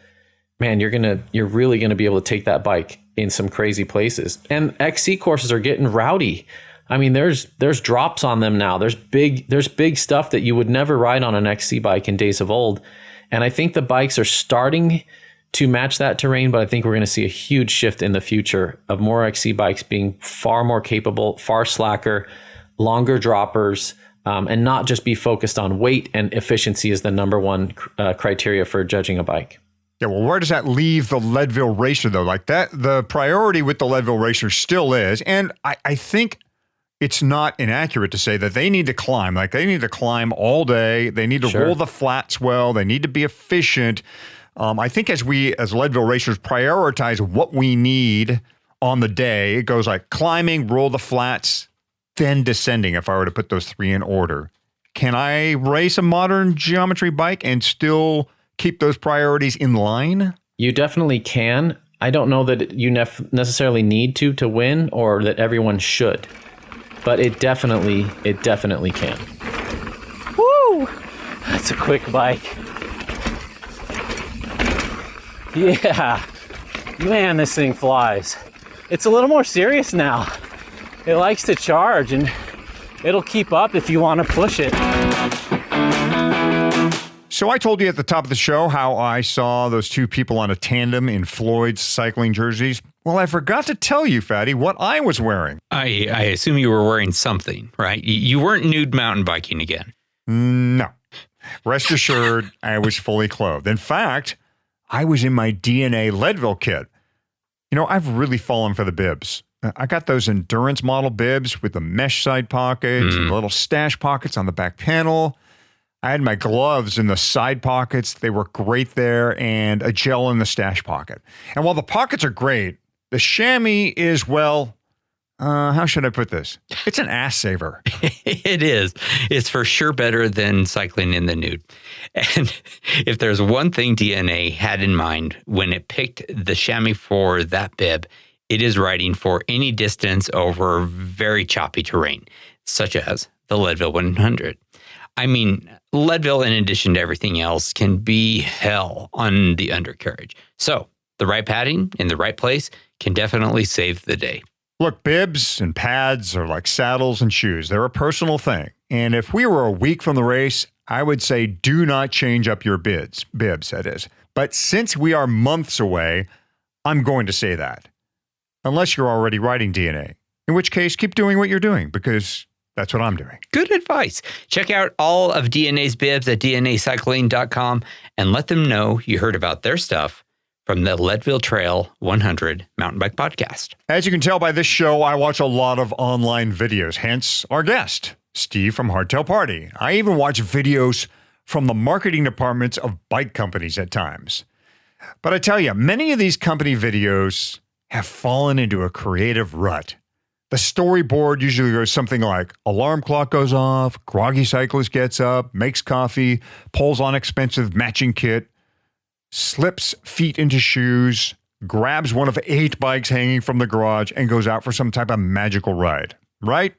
[SPEAKER 3] man, you're really gonna be able to take that bike in some crazy places. And XC courses are getting rowdy. I mean, there's drops on them now. There's big stuff that you would never ride on an XC bike in days of old. And I think the bikes are starting to match that terrain, but I think we're going to see a huge shift in the future of more XC bikes being far more capable, far slacker, longer droppers, and not just be focused on weight and efficiency as the number one criteria for judging a bike.
[SPEAKER 1] Yeah, well, where does that leave the Leadville racer, though? Like that, the priority with the Leadville racer still is, and I think it's not inaccurate to say that they need to climb. Like they need to climb all day. They need to roll the flats well. They need to be efficient. I think as Leadville racers prioritize what we need on the day, it goes like climbing, roll the flats, then descending, if I were to put those three in order. Can I race a modern geometry bike and still keep those priorities in line?
[SPEAKER 3] You definitely can. I don't know that you necessarily need to win, or that everyone should. But it definitely can.
[SPEAKER 4] Woo! That's a quick bike. Yeah. Man, this thing flies. It's a little more serious now. It likes to charge, and it'll keep up if you want to push it.
[SPEAKER 1] So I told you at the top of the show how I saw those two people on a tandem in Floyd's cycling jerseys. Well, I forgot to tell you, Fatty, what I was wearing.
[SPEAKER 2] I assume you were wearing something, right? You weren't nude mountain biking again.
[SPEAKER 1] No. Rest assured, I was fully clothed. In fact, I was in my DNA Leadville kit. I've really fallen for the bibs. I got those endurance model bibs with the mesh side pockets and the little stash pockets on the back panel. I had my gloves in the side pockets. They were great there, and a gel in the stash pocket. And while the pockets are great, the chamois is, well, how should I put this? It's an ass saver.
[SPEAKER 2] It is. It's for sure better than cycling in the nude. And if there's one thing DNA had in mind when it picked the chamois for that bib, it is riding for any distance over very choppy terrain, such as the Leadville 100. I mean, Leadville, in addition to everything else, can be hell on the undercarriage. So the right padding in the right place can definitely save the day.
[SPEAKER 1] Look, bibs and pads are like saddles and shoes. They're a personal thing. And if we were a week from the race, I would say do not change up your bibs, that is. But since we are months away, I'm going to say that. Unless you're already riding DNA, in which case keep doing what you're doing, because That's what I'm doing.
[SPEAKER 2] Good advice. Check out all of DNA's bibs at dnacycling.com and let them know you heard about their stuff from the Leadville Trail 100 Mountain Bike Podcast.
[SPEAKER 1] As you can tell by this show, I watch a lot of online videos, hence our guest, Steve from Hardtail Party. I even watch videos from the marketing departments of bike companies at times. But I tell you, many of these company videos have fallen into a creative rut. The storyboard usually goes something like alarm clock goes off, groggy cyclist gets up, makes coffee, pulls on expensive matching kit, slips feet into shoes, grabs one of 8 bikes hanging from the garage, and goes out for some type of magical ride. Right?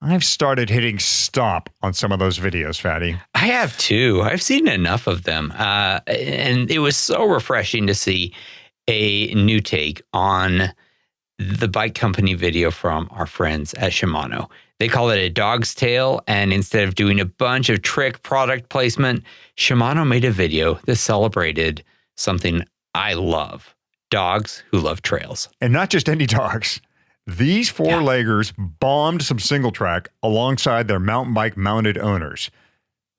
[SPEAKER 1] I've started hitting stop on some of those videos, Fatty.
[SPEAKER 2] I have too. I've seen enough of them. And it was so refreshing to see a new take on the bike company video from our friends at Shimano. They call it a dog's tale, and instead of doing a bunch of trick product placement, Shimano made a video that celebrated something I love: dogs who love trails.
[SPEAKER 1] And not just any dogs. These four-leggers bombed some single track alongside their mountain bike mounted owners.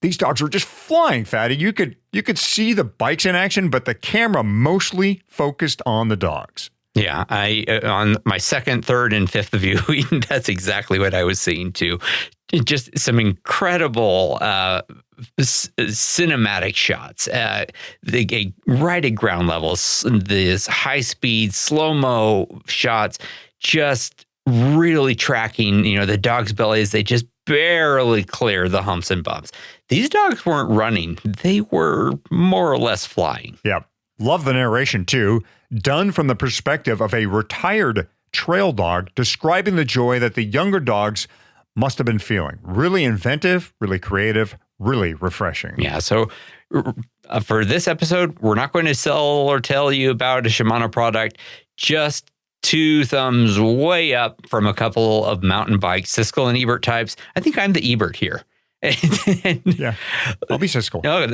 [SPEAKER 1] These dogs were just flying, Fatty. You could see the bikes in action, but the camera mostly focused on the dogs.
[SPEAKER 2] Yeah, I on my second, third, and fifth viewing, that's exactly what I was seeing too. Just some incredible cinematic shots. Right at ground levels, this high-speed, slow-mo shots, just really tracking, the dog's belly as they just barely clear the humps and bumps. These dogs weren't running. They were more or less flying.
[SPEAKER 1] Yeah. Love the narration, too. Done from the perspective of a retired trail dog describing the joy that the younger dogs must have been feeling. Really inventive, really creative, really refreshing.
[SPEAKER 2] Yeah, so for this episode, we're not going to sell or tell you about a Shimano product. Just 2 thumbs way up from a couple of mountain bike Siskel and Ebert types. I think I'm the Ebert here.
[SPEAKER 1] Yeah, I'll be Siskel.
[SPEAKER 2] No,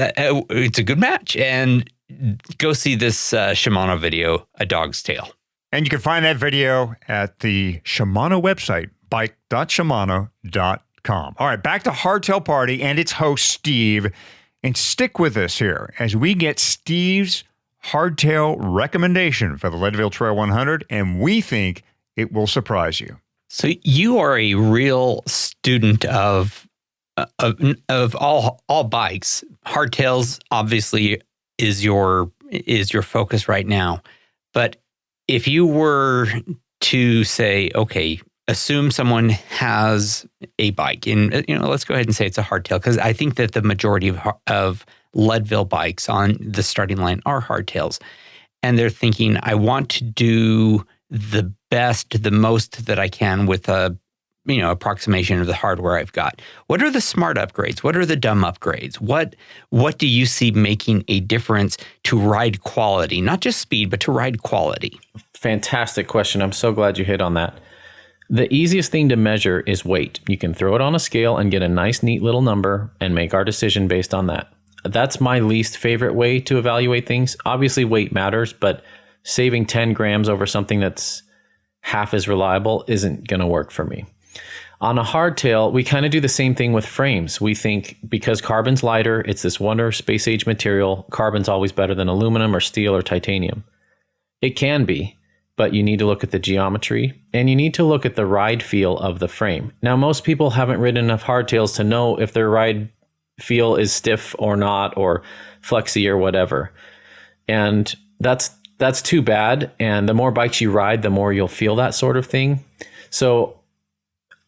[SPEAKER 2] it's a good match. And go see this Shimano video, A Dog's Tale.
[SPEAKER 1] And you can find that video at the Shimano website, bike.shimano.com. All right, back to Hardtail Party and its host, Steve. And stick with us here as we get Steve's hardtail recommendation for the Leadville Trail 100, and we think it will surprise you.
[SPEAKER 2] So you are a real student of all bikes. Hardtails obviously is your focus right now. But if you were to say, okay, assume someone has a bike, and let's go ahead and say it's a hardtail, because I think that the majority of Leadville bikes on the starting line are hardtails, and they're thinking, I want to do the best, the most that I can with a approximation of the hardware I've got. What are the smart upgrades? What are the dumb upgrades? What do you see making a difference to ride quality, not just speed, but to ride quality?
[SPEAKER 3] Fantastic question. I'm so glad you hit on that. The easiest thing to measure is weight. You can throw it on a scale and get a nice, neat little number and make our decision based on that. That's my least favorite way to evaluate things. Obviously, weight matters, but saving 10 grams over something that's half as reliable isn't going to work for me. On a hardtail, we kind of do the same thing with frames. We think because carbon's lighter, it's this wonder space age material, carbon's always better than aluminum or steel or titanium. It can be, but you need to look at the geometry and you need to look at the ride feel of the frame. Now, most people haven't ridden enough hardtails to know if their ride feel is stiff or not, or flexy or whatever. And that's too bad. And the more bikes you ride, the more you'll feel that sort of thing. So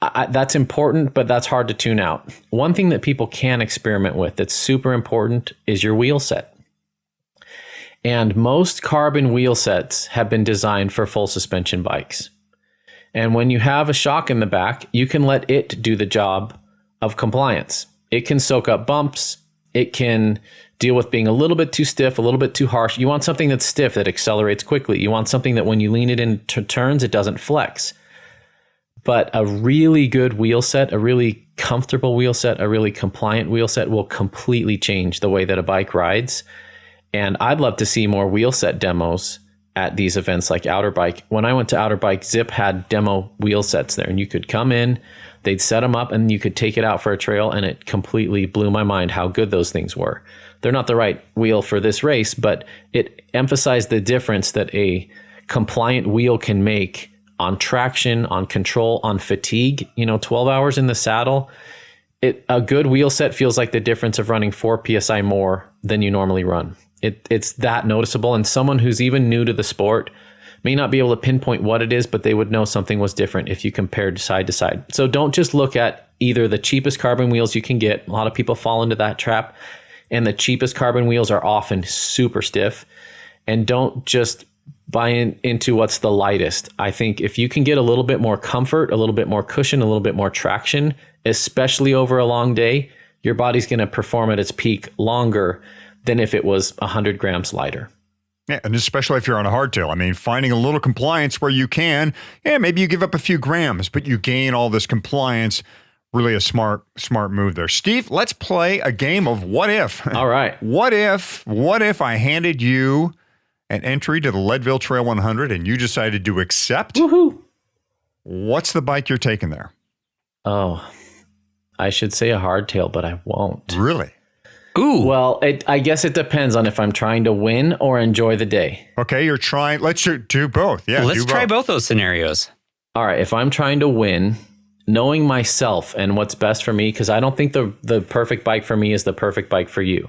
[SPEAKER 3] that's important, but that's hard to tune out. One thing that people can experiment with that's super important is your wheel set. And most carbon wheel sets have been designed for full suspension bikes. And when you have a shock in the back, you can let it do the job of compliance. It can soak up bumps. It can deal with being a little bit too stiff, a little bit too harsh. You want something that's stiff, that accelerates quickly. You want something that when you lean it into turns, it doesn't flex. But a really good wheel set, a really comfortable wheel set, a really compliant wheel set will completely change the way that a bike rides. And I'd love to see more wheel set demos at these events like Outer Bike. When I went to Outer Bike, Zip had demo wheel sets there, and you could come in, they'd set them up, and you could take it out for a trail, and it completely blew my mind how good those things were. They're not the right wheel for this race, but it emphasized the difference that a compliant wheel can make on traction, on control, on fatigue. 12 hours in the saddle, a good wheel set feels like the difference of running 4 PSI more than you normally run. It's that noticeable, and someone who's even new to the sport may not be able to pinpoint what it is, but they would know something was different if you compared side to side. So don't just look at either the cheapest carbon wheels you can get. A lot of people fall into that trap, and the cheapest carbon wheels are often super stiff. And don't just buy into what's the lightest. I think if you can get a little bit more comfort, a little bit more cushion, a little bit more traction, especially over a long day, your body's going to perform at its peak longer than if it was 100 grams lighter.
[SPEAKER 1] Yeah, and especially if you're on a hardtail. I mean, finding a little compliance where you can, maybe you give up a few grams, but you gain all this compliance. Really a smart move there. Steve, let's play a game of what if.
[SPEAKER 3] All right.
[SPEAKER 1] What if I handed you an entry to the Leadville Trail 100 and you decided to accept?
[SPEAKER 3] Woohoo!
[SPEAKER 1] What's the bike you're taking there?
[SPEAKER 3] Oh, I should say a hardtail, but I won't.
[SPEAKER 1] Really?
[SPEAKER 2] Ooh.
[SPEAKER 3] Well, I guess it depends on if I'm trying to win or enjoy the day.
[SPEAKER 1] Okay, you're trying. Let's do both. Yeah,
[SPEAKER 2] let's try both those scenarios.
[SPEAKER 3] All right, if I'm trying to win, knowing myself and what's best for me, because I don't think the perfect bike for me is the perfect bike for you.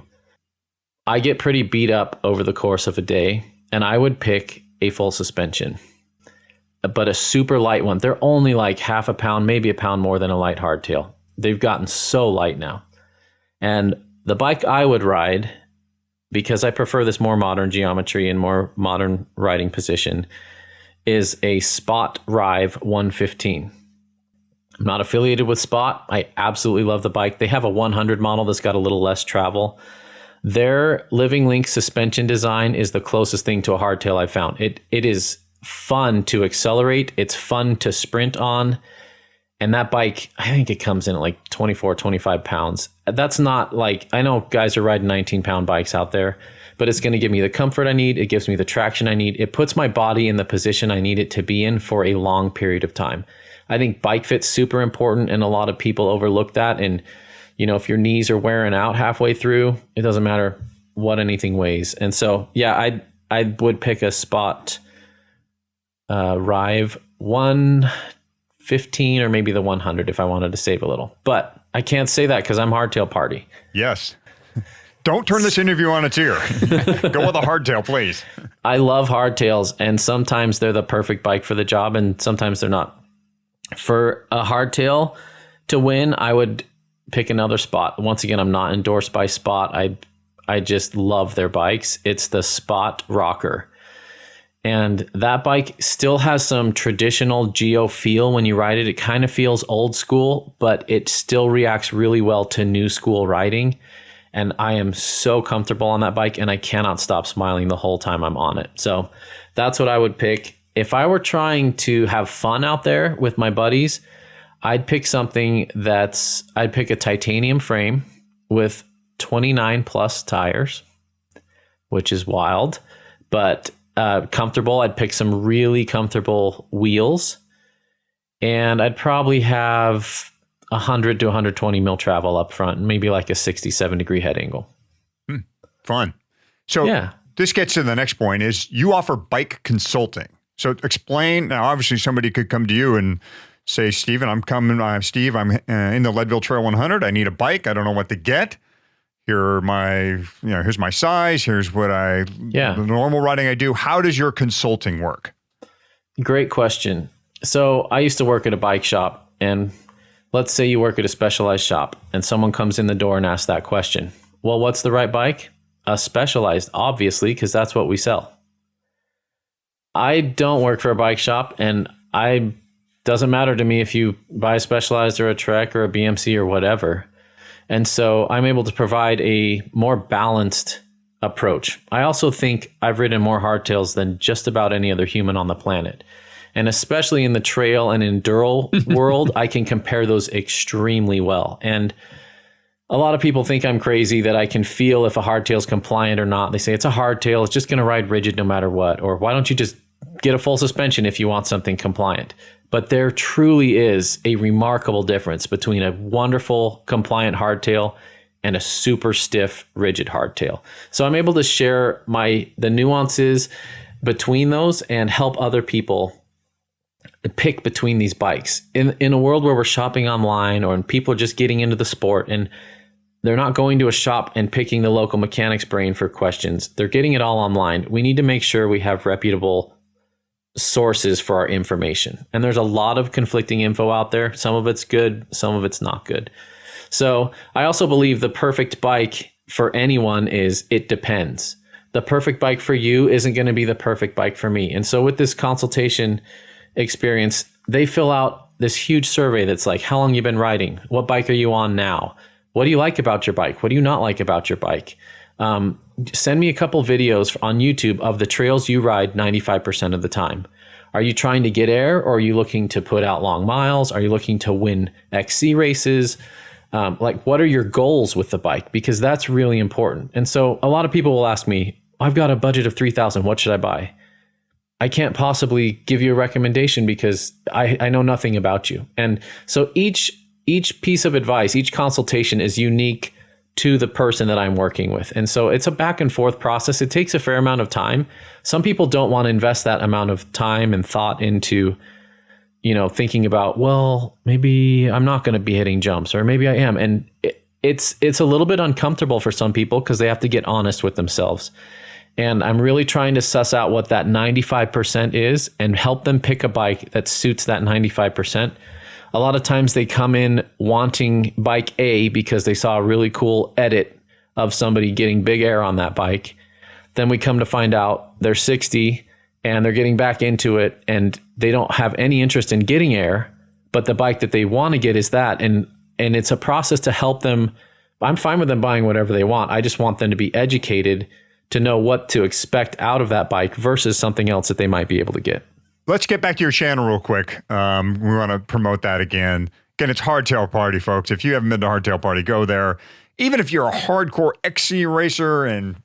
[SPEAKER 3] I get pretty beat up over the course of a day, and I would pick a full suspension, but a super light one. They're only like half a pound, maybe a pound more than a light hardtail. They've gotten so light now. And the bike I would ride, because I prefer this more modern geometry and more modern riding position, is a Spot Rive 115. I'm not affiliated with Spot. I absolutely love the bike. They have a 100 model that's got a little less travel. Their Living Link suspension design is the closest thing to a hardtail I've found. It is fun to accelerate. It's fun to sprint on. And that bike, I think it comes in at like 24, 25 pounds. That's not like, I know guys are riding 19-pound bikes out there, but it's going to give me the comfort I need. It gives me the traction I need. It puts my body in the position I need it to be in for a long period of time. I think bike fit's super important, and a lot of people overlook that. And, if your knees are wearing out halfway through, it doesn't matter what anything weighs. And so, yeah, I would pick a Spot Rive 115 or maybe the 100 if I wanted to save a little. But I can't say that because I'm Hardtail Party.
[SPEAKER 1] Yes. Don't turn this interview on its ear. Go with a hardtail, please.
[SPEAKER 3] I love hardtails, and sometimes they're the perfect bike for the job, and sometimes they're not. For a hardtail to win, I would pick another Spot. Once again, I'm not endorsed by Spot. I just love their bikes. It's the Spot Rocker. And that bike still has some traditional geo feel when you ride it. It kind of feels old school, but it still reacts really well to new school riding. And I am so comfortable on that bike, and I cannot stop smiling the whole time I'm on it. So that's what I would pick. If I were trying to have fun out there with my buddies, I'd pick I'd pick a titanium frame with 29 plus tires, which is wild, but comfortable. I'd pick some really comfortable wheels, and I'd probably have 100 to 120 mil travel up front, maybe like a 67 degree head angle.
[SPEAKER 1] Fun. So
[SPEAKER 3] yeah.
[SPEAKER 1] This gets to the next point is you offer bike consulting. So explain, now obviously somebody could come to you and say, Steve, I'm in the Leadville Trail 100. I need a bike. I don't know what to get. Here's my size. Here's what the normal riding I do. How does your consulting work?
[SPEAKER 3] Great question. So I used to work at a bike shop, and let's say you work at a specialized shop and someone comes in the door and asks that question. Well, what's the right bike? A Specialized, obviously, because that's what we sell. I don't work for a bike shop, and doesn't matter to me if you buy a Specialized or a Trek or a BMC or whatever. And so I'm able to provide a more balanced approach. I also think I've ridden more hardtails than just about any other human on the planet. And especially in the trail and enduro world, I can compare those extremely well. And a lot of people think I'm crazy that I can feel if a hardtail's compliant or not. They say it's a hardtail, it's just going to ride rigid no matter what. Or why don't you just get a full suspension if you want something compliant? But there truly is a remarkable difference between a wonderful compliant hardtail and a super stiff rigid hardtail. So I'm able to share the nuances between those and help other people pick between these bikes. In a world where we're shopping online or people are just getting into the sport and they're not going to a shop and picking the local mechanic's brain for questions, they're getting it all online. We need to make sure we have reputable sources for our information. And there's a lot of conflicting info out there. Some of it's good, some of it's not good. So I also believe the perfect bike for anyone is it depends. The perfect bike for you isn't going to be the perfect bike for me. And so with this consultation experience, they fill out this huge survey that's like, how long you been riding? What bike are you on now? What do you like about your bike? What do you not like about your bike? Send me a couple videos on YouTube of the trails you ride 95% of the time. Are you trying to get air, or are you looking to put out long miles? Are you looking to win XC races? What are your goals with the bike? Because that's really important. And so a lot of people will ask me, I've got a budget of $3,000. What should I buy? I can't possibly give you a recommendation because I know nothing about you. And so each piece of advice, each consultation is unique to the person that I'm working with. And so it's a back and forth process. It takes a fair amount of time. Some people don't want to invest that amount of time and thought into, thinking about, well, maybe I'm not going to be hitting jumps, or maybe I am. And it's a little bit uncomfortable for some people because they have to get honest with themselves. And I'm really trying to suss out what that 95% is and help them pick a bike that suits that 95%. A lot of times they come in wanting bike A because they saw a really cool edit of somebody getting big air on that bike. Then we come to find out they're 60 and they're getting back into it and they don't have any interest in getting air, but the bike that they want to get is that. And it's a process to help them. I'm fine with them buying whatever they want. I just want them to be educated to know what to expect out of that bike versus something else that they might be able to get.
[SPEAKER 1] Let's get back to your channel real quick. We want to promote that again. Again, it's Hardtail Party, folks. If you haven't been to Hardtail Party, go there. Even if you're a hardcore XC racer and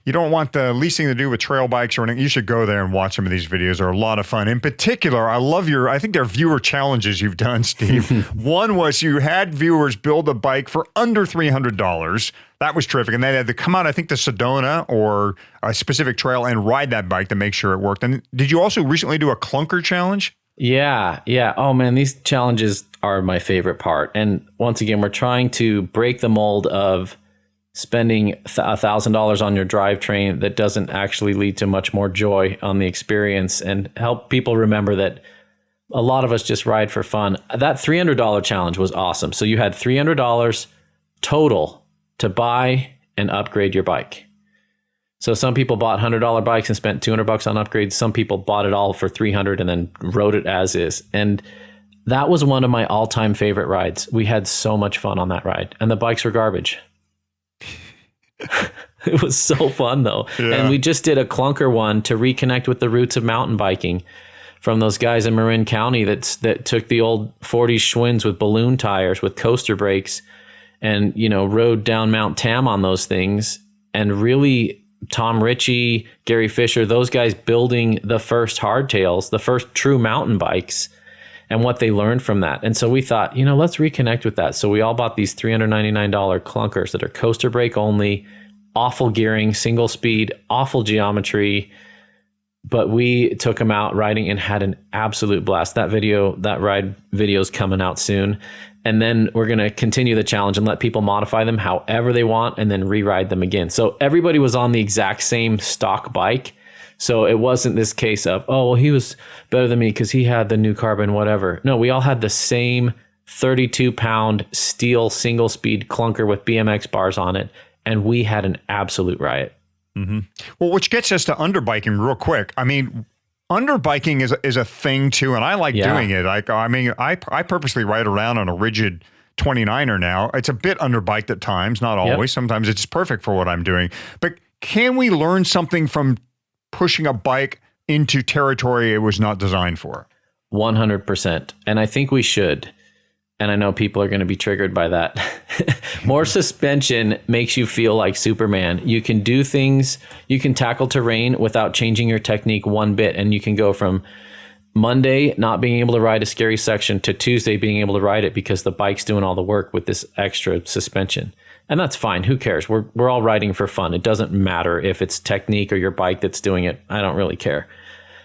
[SPEAKER 1] you don't want the least thing to do with trail bikes or anything, you should go there and watch some of these videos. They're a lot of fun. In particular, I think they're viewer challenges you've done, Steve. One was you had viewers build a bike for under $300. That was terrific. And they had to come out, I think, to Sedona or a specific trail and ride that bike to make sure it worked. And did you also recently do a clunker challenge? Yeah.
[SPEAKER 3] Oh, man, these challenges are my favorite part. And once again, we're trying to break the mold of spending $1,000 on your drivetrain that doesn't actually lead to much more joy on the experience, and help people remember that a lot of us just ride for fun. That $300 challenge was awesome. So you had $300 total to buy and upgrade your bike. So some people bought $100 bikes and spent $200 on upgrades. Some people bought it all for $300 and then rode it as is. And that was one of my all-time favorite rides. We had so much fun on that ride, and the bikes were garbage. It was so fun though. Yeah. And we just did a clunker one to reconnect with the roots of mountain biking from those guys in Marin County that took the old 40s Schwinn's with balloon tires with coaster brakes and, rode down Mount Tam on those things. And really, Tom Ritchie, Gary Fisher, those guys building the first hardtails, the first true mountain bikes, and what they learned from that. And so we thought, let's reconnect with that. So we all bought these $399 clunkers that are coaster brake only, awful gearing, single speed, awful geometry. But we took them out riding and had an absolute blast. That ride video is coming out soon. And then we're going to continue the challenge and let people modify them however they want and then re-ride them again. So everybody was on the exact same stock bike. So it wasn't this case of, oh, well, he was better than me because he had the new carbon, whatever. No, we all had the same 32-pound steel single-speed clunker with BMX bars on it, and we had an absolute riot.
[SPEAKER 1] Mm-hmm. Well, which gets us to underbiking real quick. I mean, underbiking is a thing too, and I like doing it. I purposely ride around on a rigid 29er now. It's a bit underbiked at times, not always. Yep. Sometimes it's perfect for what I'm doing. But can we learn something from pushing a bike into territory it was not designed for?
[SPEAKER 3] 100%. And I think we should. and I know people are going to be triggered by that. More suspension makes you feel like Superman. You can do things, you can tackle terrain without changing your technique one bit. And you can go from Monday not being able to ride a scary section to Tuesday being able to ride it because the bike's doing all the work with this extra suspension. And that's fine. Who cares? We're all riding for fun. It doesn't matter if it's technique or your bike that's doing it. I don't really care.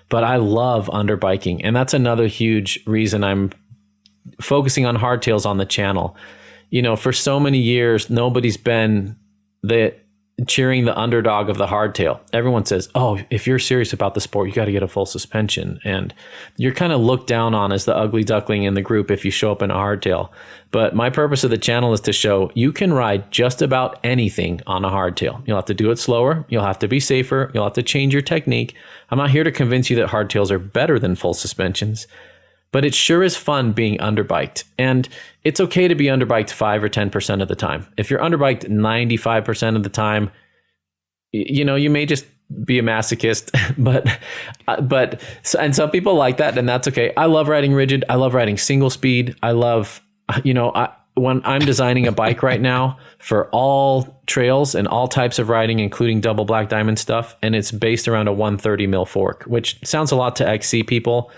[SPEAKER 3] But I love underbiking. And that's another huge reason I'm focusing on hardtails on the channel. You know, for so many years, nobody's been cheering the underdog of the hardtail. Everyone says, oh, if you're serious about the sport, you got to get a full suspension. And you're kind of looked down on as the ugly duckling in the group if you show up in a hardtail. But my purpose of the channel is to show you can ride just about anything on a hardtail. You'll have to do it slower. You'll have to be safer. You'll have to change your technique. I'm not here to convince you that hardtails are better than full suspensions, but it sure is fun being underbiked. And it's okay to be underbiked 5 or 10% of the time. If you're underbiked 95% of the time, you know, you may just be a masochist, and some people like that, and that's okay. I love riding rigid. I love riding single speed. I love, when I'm designing a bike right now for all trails and all types of riding, including double black diamond stuff, and it's based around a 130 mil fork, which sounds a lot to XC people,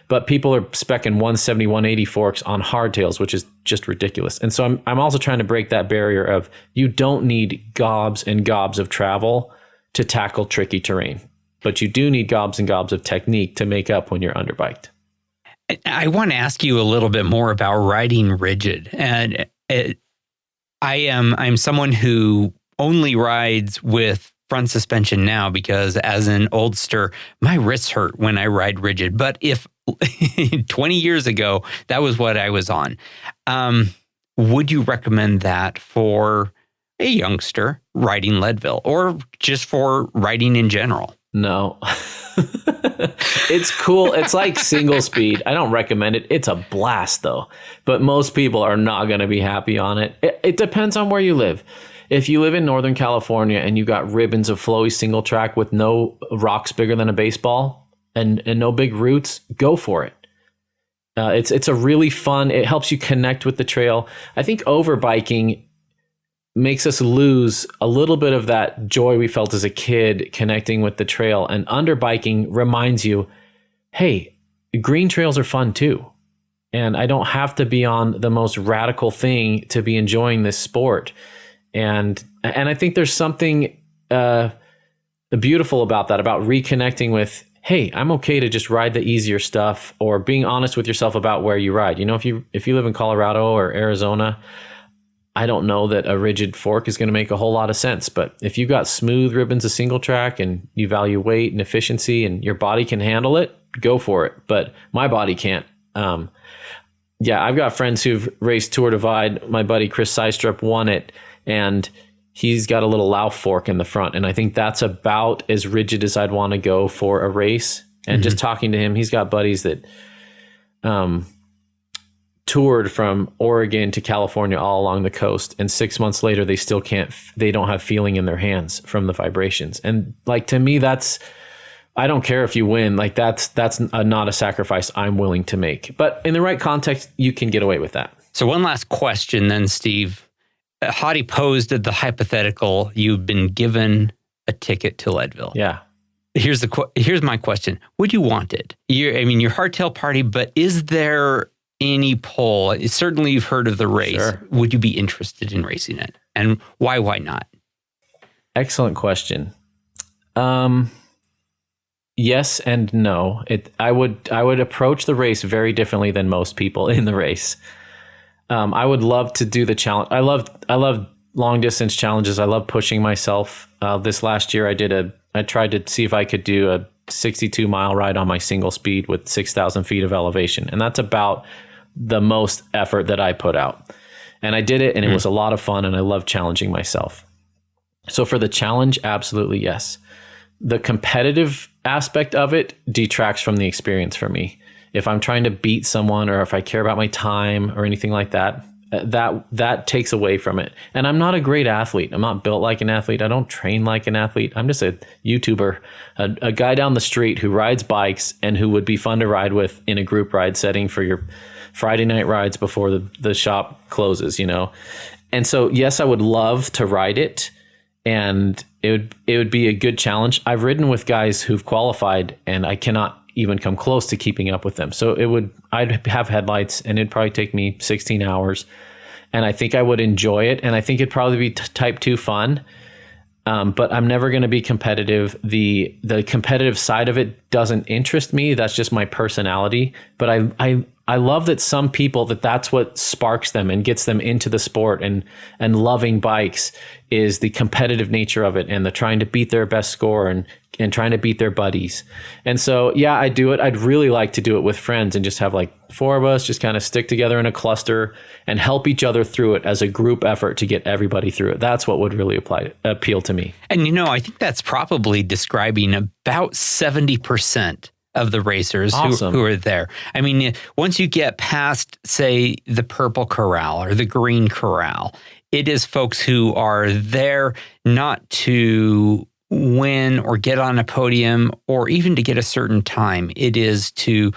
[SPEAKER 3] but people are speccing 170, 180 forks on hardtails, which is just ridiculous. And so I'm also trying to break that barrier of you don't need gobs and gobs of travel to tackle tricky terrain, but you do need gobs and gobs of technique to make up when you're underbiked.
[SPEAKER 2] I want to ask you a little bit more about riding rigid. And I'm someone who only rides with front suspension now because as an oldster, my wrists hurt when I ride rigid. But if 20 years ago, that was what I was on. Would you recommend that for a youngster riding Leadville or just for riding in general?
[SPEAKER 3] No. It's cool. It's like single speed. I don't recommend it. It's a blast though. But most people are not going to be happy on it. It depends on where you live. If you live in Northern California and you got ribbons of flowy single track with no rocks bigger than a baseball and no big roots, go for it. It's a really fun, it helps you connect with the trail. I think overbiking makes us lose a little bit of that joy we felt as a kid connecting with the trail. And underbiking reminds you, hey, green trails are fun too. And I don't have to be on the most radical thing to be enjoying this sport. And I think there's something beautiful about that, about reconnecting with, hey, I'm okay to just ride the easier stuff, or being honest with yourself about where you ride. You know, if you live in Colorado or Arizona, I don't know that a rigid fork is going to make a whole lot of sense. But if you got smooth ribbons of single track and you value weight and efficiency and your body can handle it, go for it. But my body can't. I've got friends who've raced Tour Divide. My buddy Chris Seistrup won it, and he's got a little Lauf fork in the front. And I think that's about as rigid as I'd want to go for a race. And just talking to him, he's got buddies that toured from Oregon to California all along the coast. And 6 months later, they still they don't have feeling in their hands from the vibrations. And like, to me, I don't care if you win, like that's not a sacrifice I'm willing to make. But in the right context, you can get away with that. So
[SPEAKER 2] one last question then, Steve. Hottie posed the hypothetical, you've been given a ticket to Leadville.
[SPEAKER 3] Yeah.
[SPEAKER 2] Here's my question. Would you want it? Your Hardtail Party, but is there any poll? Certainly you've heard of the race. Sure. Would you be interested in racing it? And why not?
[SPEAKER 3] Excellent question. Yes and no. I would approach the race very differently than most people in the race. I would love to do the challenge. I love long distance challenges. I love pushing myself. This last year I tried to see if I could do a 62 mile ride on my single speed with 6,000 feet of elevation. And that's about the most effort that I put out. And I did it, and it was a lot of fun, and I love challenging myself. So for the challenge, absolutely yes. The competitive aspect of it detracts from the experience for me. If I'm trying to beat someone, or if I care about my time or anything like that, that takes away from it. And I'm not a great athlete. I'm not built like an athlete. I don't train like an athlete. I'm just a YouTuber, a guy down the street who rides bikes and who would be fun to ride with in a group ride setting for your Friday night rides before the shop closes, you know? And so, yes, I would love to ride it, and it would be a good challenge. I've ridden with guys who've qualified, and I cannot even come close to keeping up with them. So I'd have headlights, and it'd probably take me 16 hours, and I think I would enjoy it, and I think it'd probably be type 2 fun. But I'm never going to be competitive. The competitive side of it doesn't interest me. That's just my personality. But I love that some people, that's what sparks them and gets them into the sport and loving bikes, is the competitive nature of it and the trying to beat their best score and trying to beat their buddies. And so, yeah, I do it. I'd really like to do it with friends and just have like 4 of us just kind of stick together in a cluster and help each other through it as a group effort to get everybody through it. That's what would really appeal to me.
[SPEAKER 2] And, you know, I think that's probably describing about 70% of the racers who are there. I mean, once you get past, say, the purple corral or the green corral, it is folks who are there not to win or get on a podium or even to get a certain time. It is to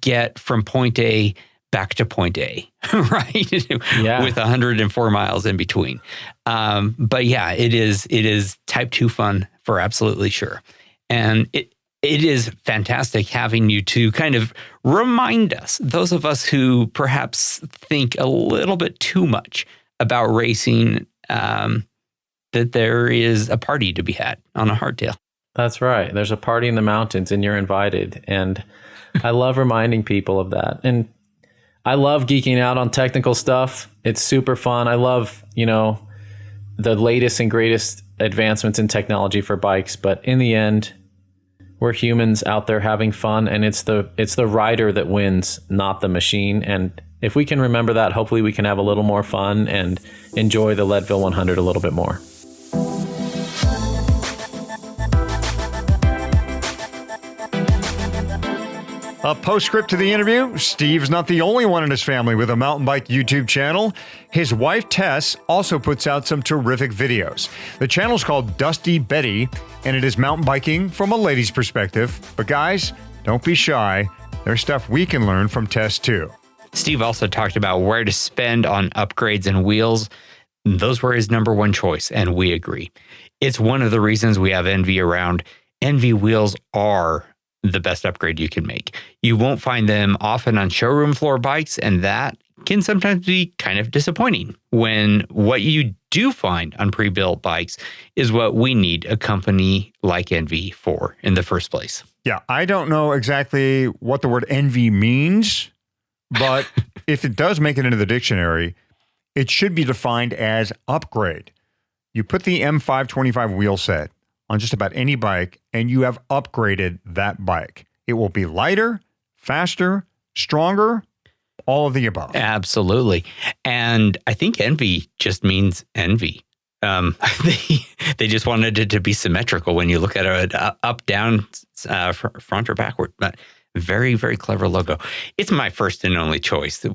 [SPEAKER 2] get from point A back to point A, right?
[SPEAKER 3] Yeah.
[SPEAKER 2] With 104 miles in between. But yeah, it is type 2 fun for absolutely sure. And it is fantastic having you to kind of remind us, those of us who perhaps think a little bit too much about racing, that there is a party to be had on a hardtail.
[SPEAKER 3] That's right. There's a party in the mountains and you're invited. And I love reminding people of that. And I love geeking out on technical stuff. It's super fun. I love, you know, the latest and greatest advancements in technology for bikes. But in the end, we're humans out there having fun, and it's the rider that wins, not the machine. And if we can remember that, hopefully we can have a little more fun and enjoy the Leadville 100 a little bit more.
[SPEAKER 1] A postscript to the interview, Steve's not the only one in his family with a mountain bike YouTube channel. His wife, Tess, also puts out some terrific videos. The channel's called Dusty Betty, and it is mountain biking from a lady's perspective. But guys, don't be shy. There's stuff we can learn from Tess, too.
[SPEAKER 2] Steve also talked about where to spend on upgrades and wheels. Those were his number one choice, and we agree. It's one of the reasons we have Envy around. Envy wheels are the best upgrade you can make. You won't find them often on showroom floor bikes, and that can sometimes be kind of disappointing when what you do find on pre-built bikes is what we need a company like Envy for in the first place.
[SPEAKER 1] Yeah, I don't know exactly what the word envy means, but if it does make it into the dictionary, it should be defined as upgrade. You put the M525 wheel set on just about any bike, and you have upgraded that bike. It will be lighter, faster, stronger, all of the above.
[SPEAKER 2] Absolutely. And I think envy just means envy. They just wanted it to be symmetrical when you look at it up, down, front or backward. But very, very clever logo. It's my first and only choice when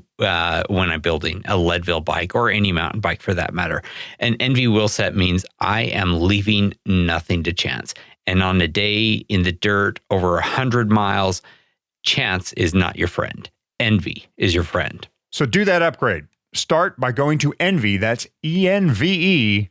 [SPEAKER 2] I'm building a Leadville bike or any mountain bike for that matter. An Envy wheel set means I am leaving nothing to chance. And on a day in the dirt over 100 miles, chance is not your friend. Envy is your friend.
[SPEAKER 1] So do that upgrade. Start by going to Envy. That's ENVE.com.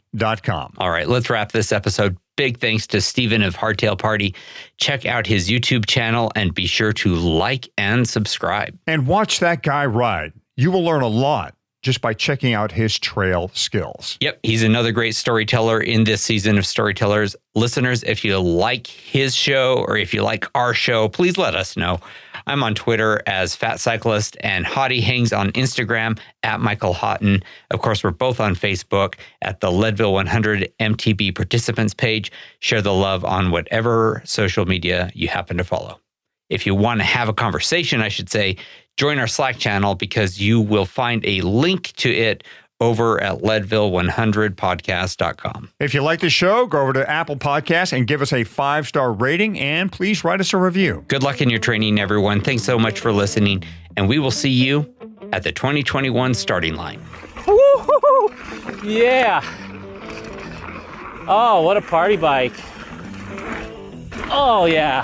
[SPEAKER 2] All right, let's wrap this episode. Big thanks to Steven of Hardtail Party. Check out his YouTube channel and be sure to like and subscribe.
[SPEAKER 1] And watch that guy ride. You will learn a lot just by checking out his trail skills.
[SPEAKER 2] Yep, he's another great storyteller in this season of Storytellers. Listeners, if you like his show or if you like our show, please let us know. I'm on Twitter as Fat Cyclist, and Hottie hangs on Instagram at Michael Houghton. Of course, we're both on Facebook at the Leadville 100 MTB participants page. Share the love on whatever social media you happen to follow. If you want to have a conversation, I should say, join our Slack channel because you will find a link to it over at Leadville100podcast.com.
[SPEAKER 1] If you like the show, go over to Apple Podcasts and give us a 5-star rating, and please write us a review.
[SPEAKER 2] Good luck in your training, everyone. Thanks so much for listening, and we will see you at the 2021 starting line.
[SPEAKER 4] Woo-hoo-hoo! Yeah. Oh, what a party bike. Oh, yeah.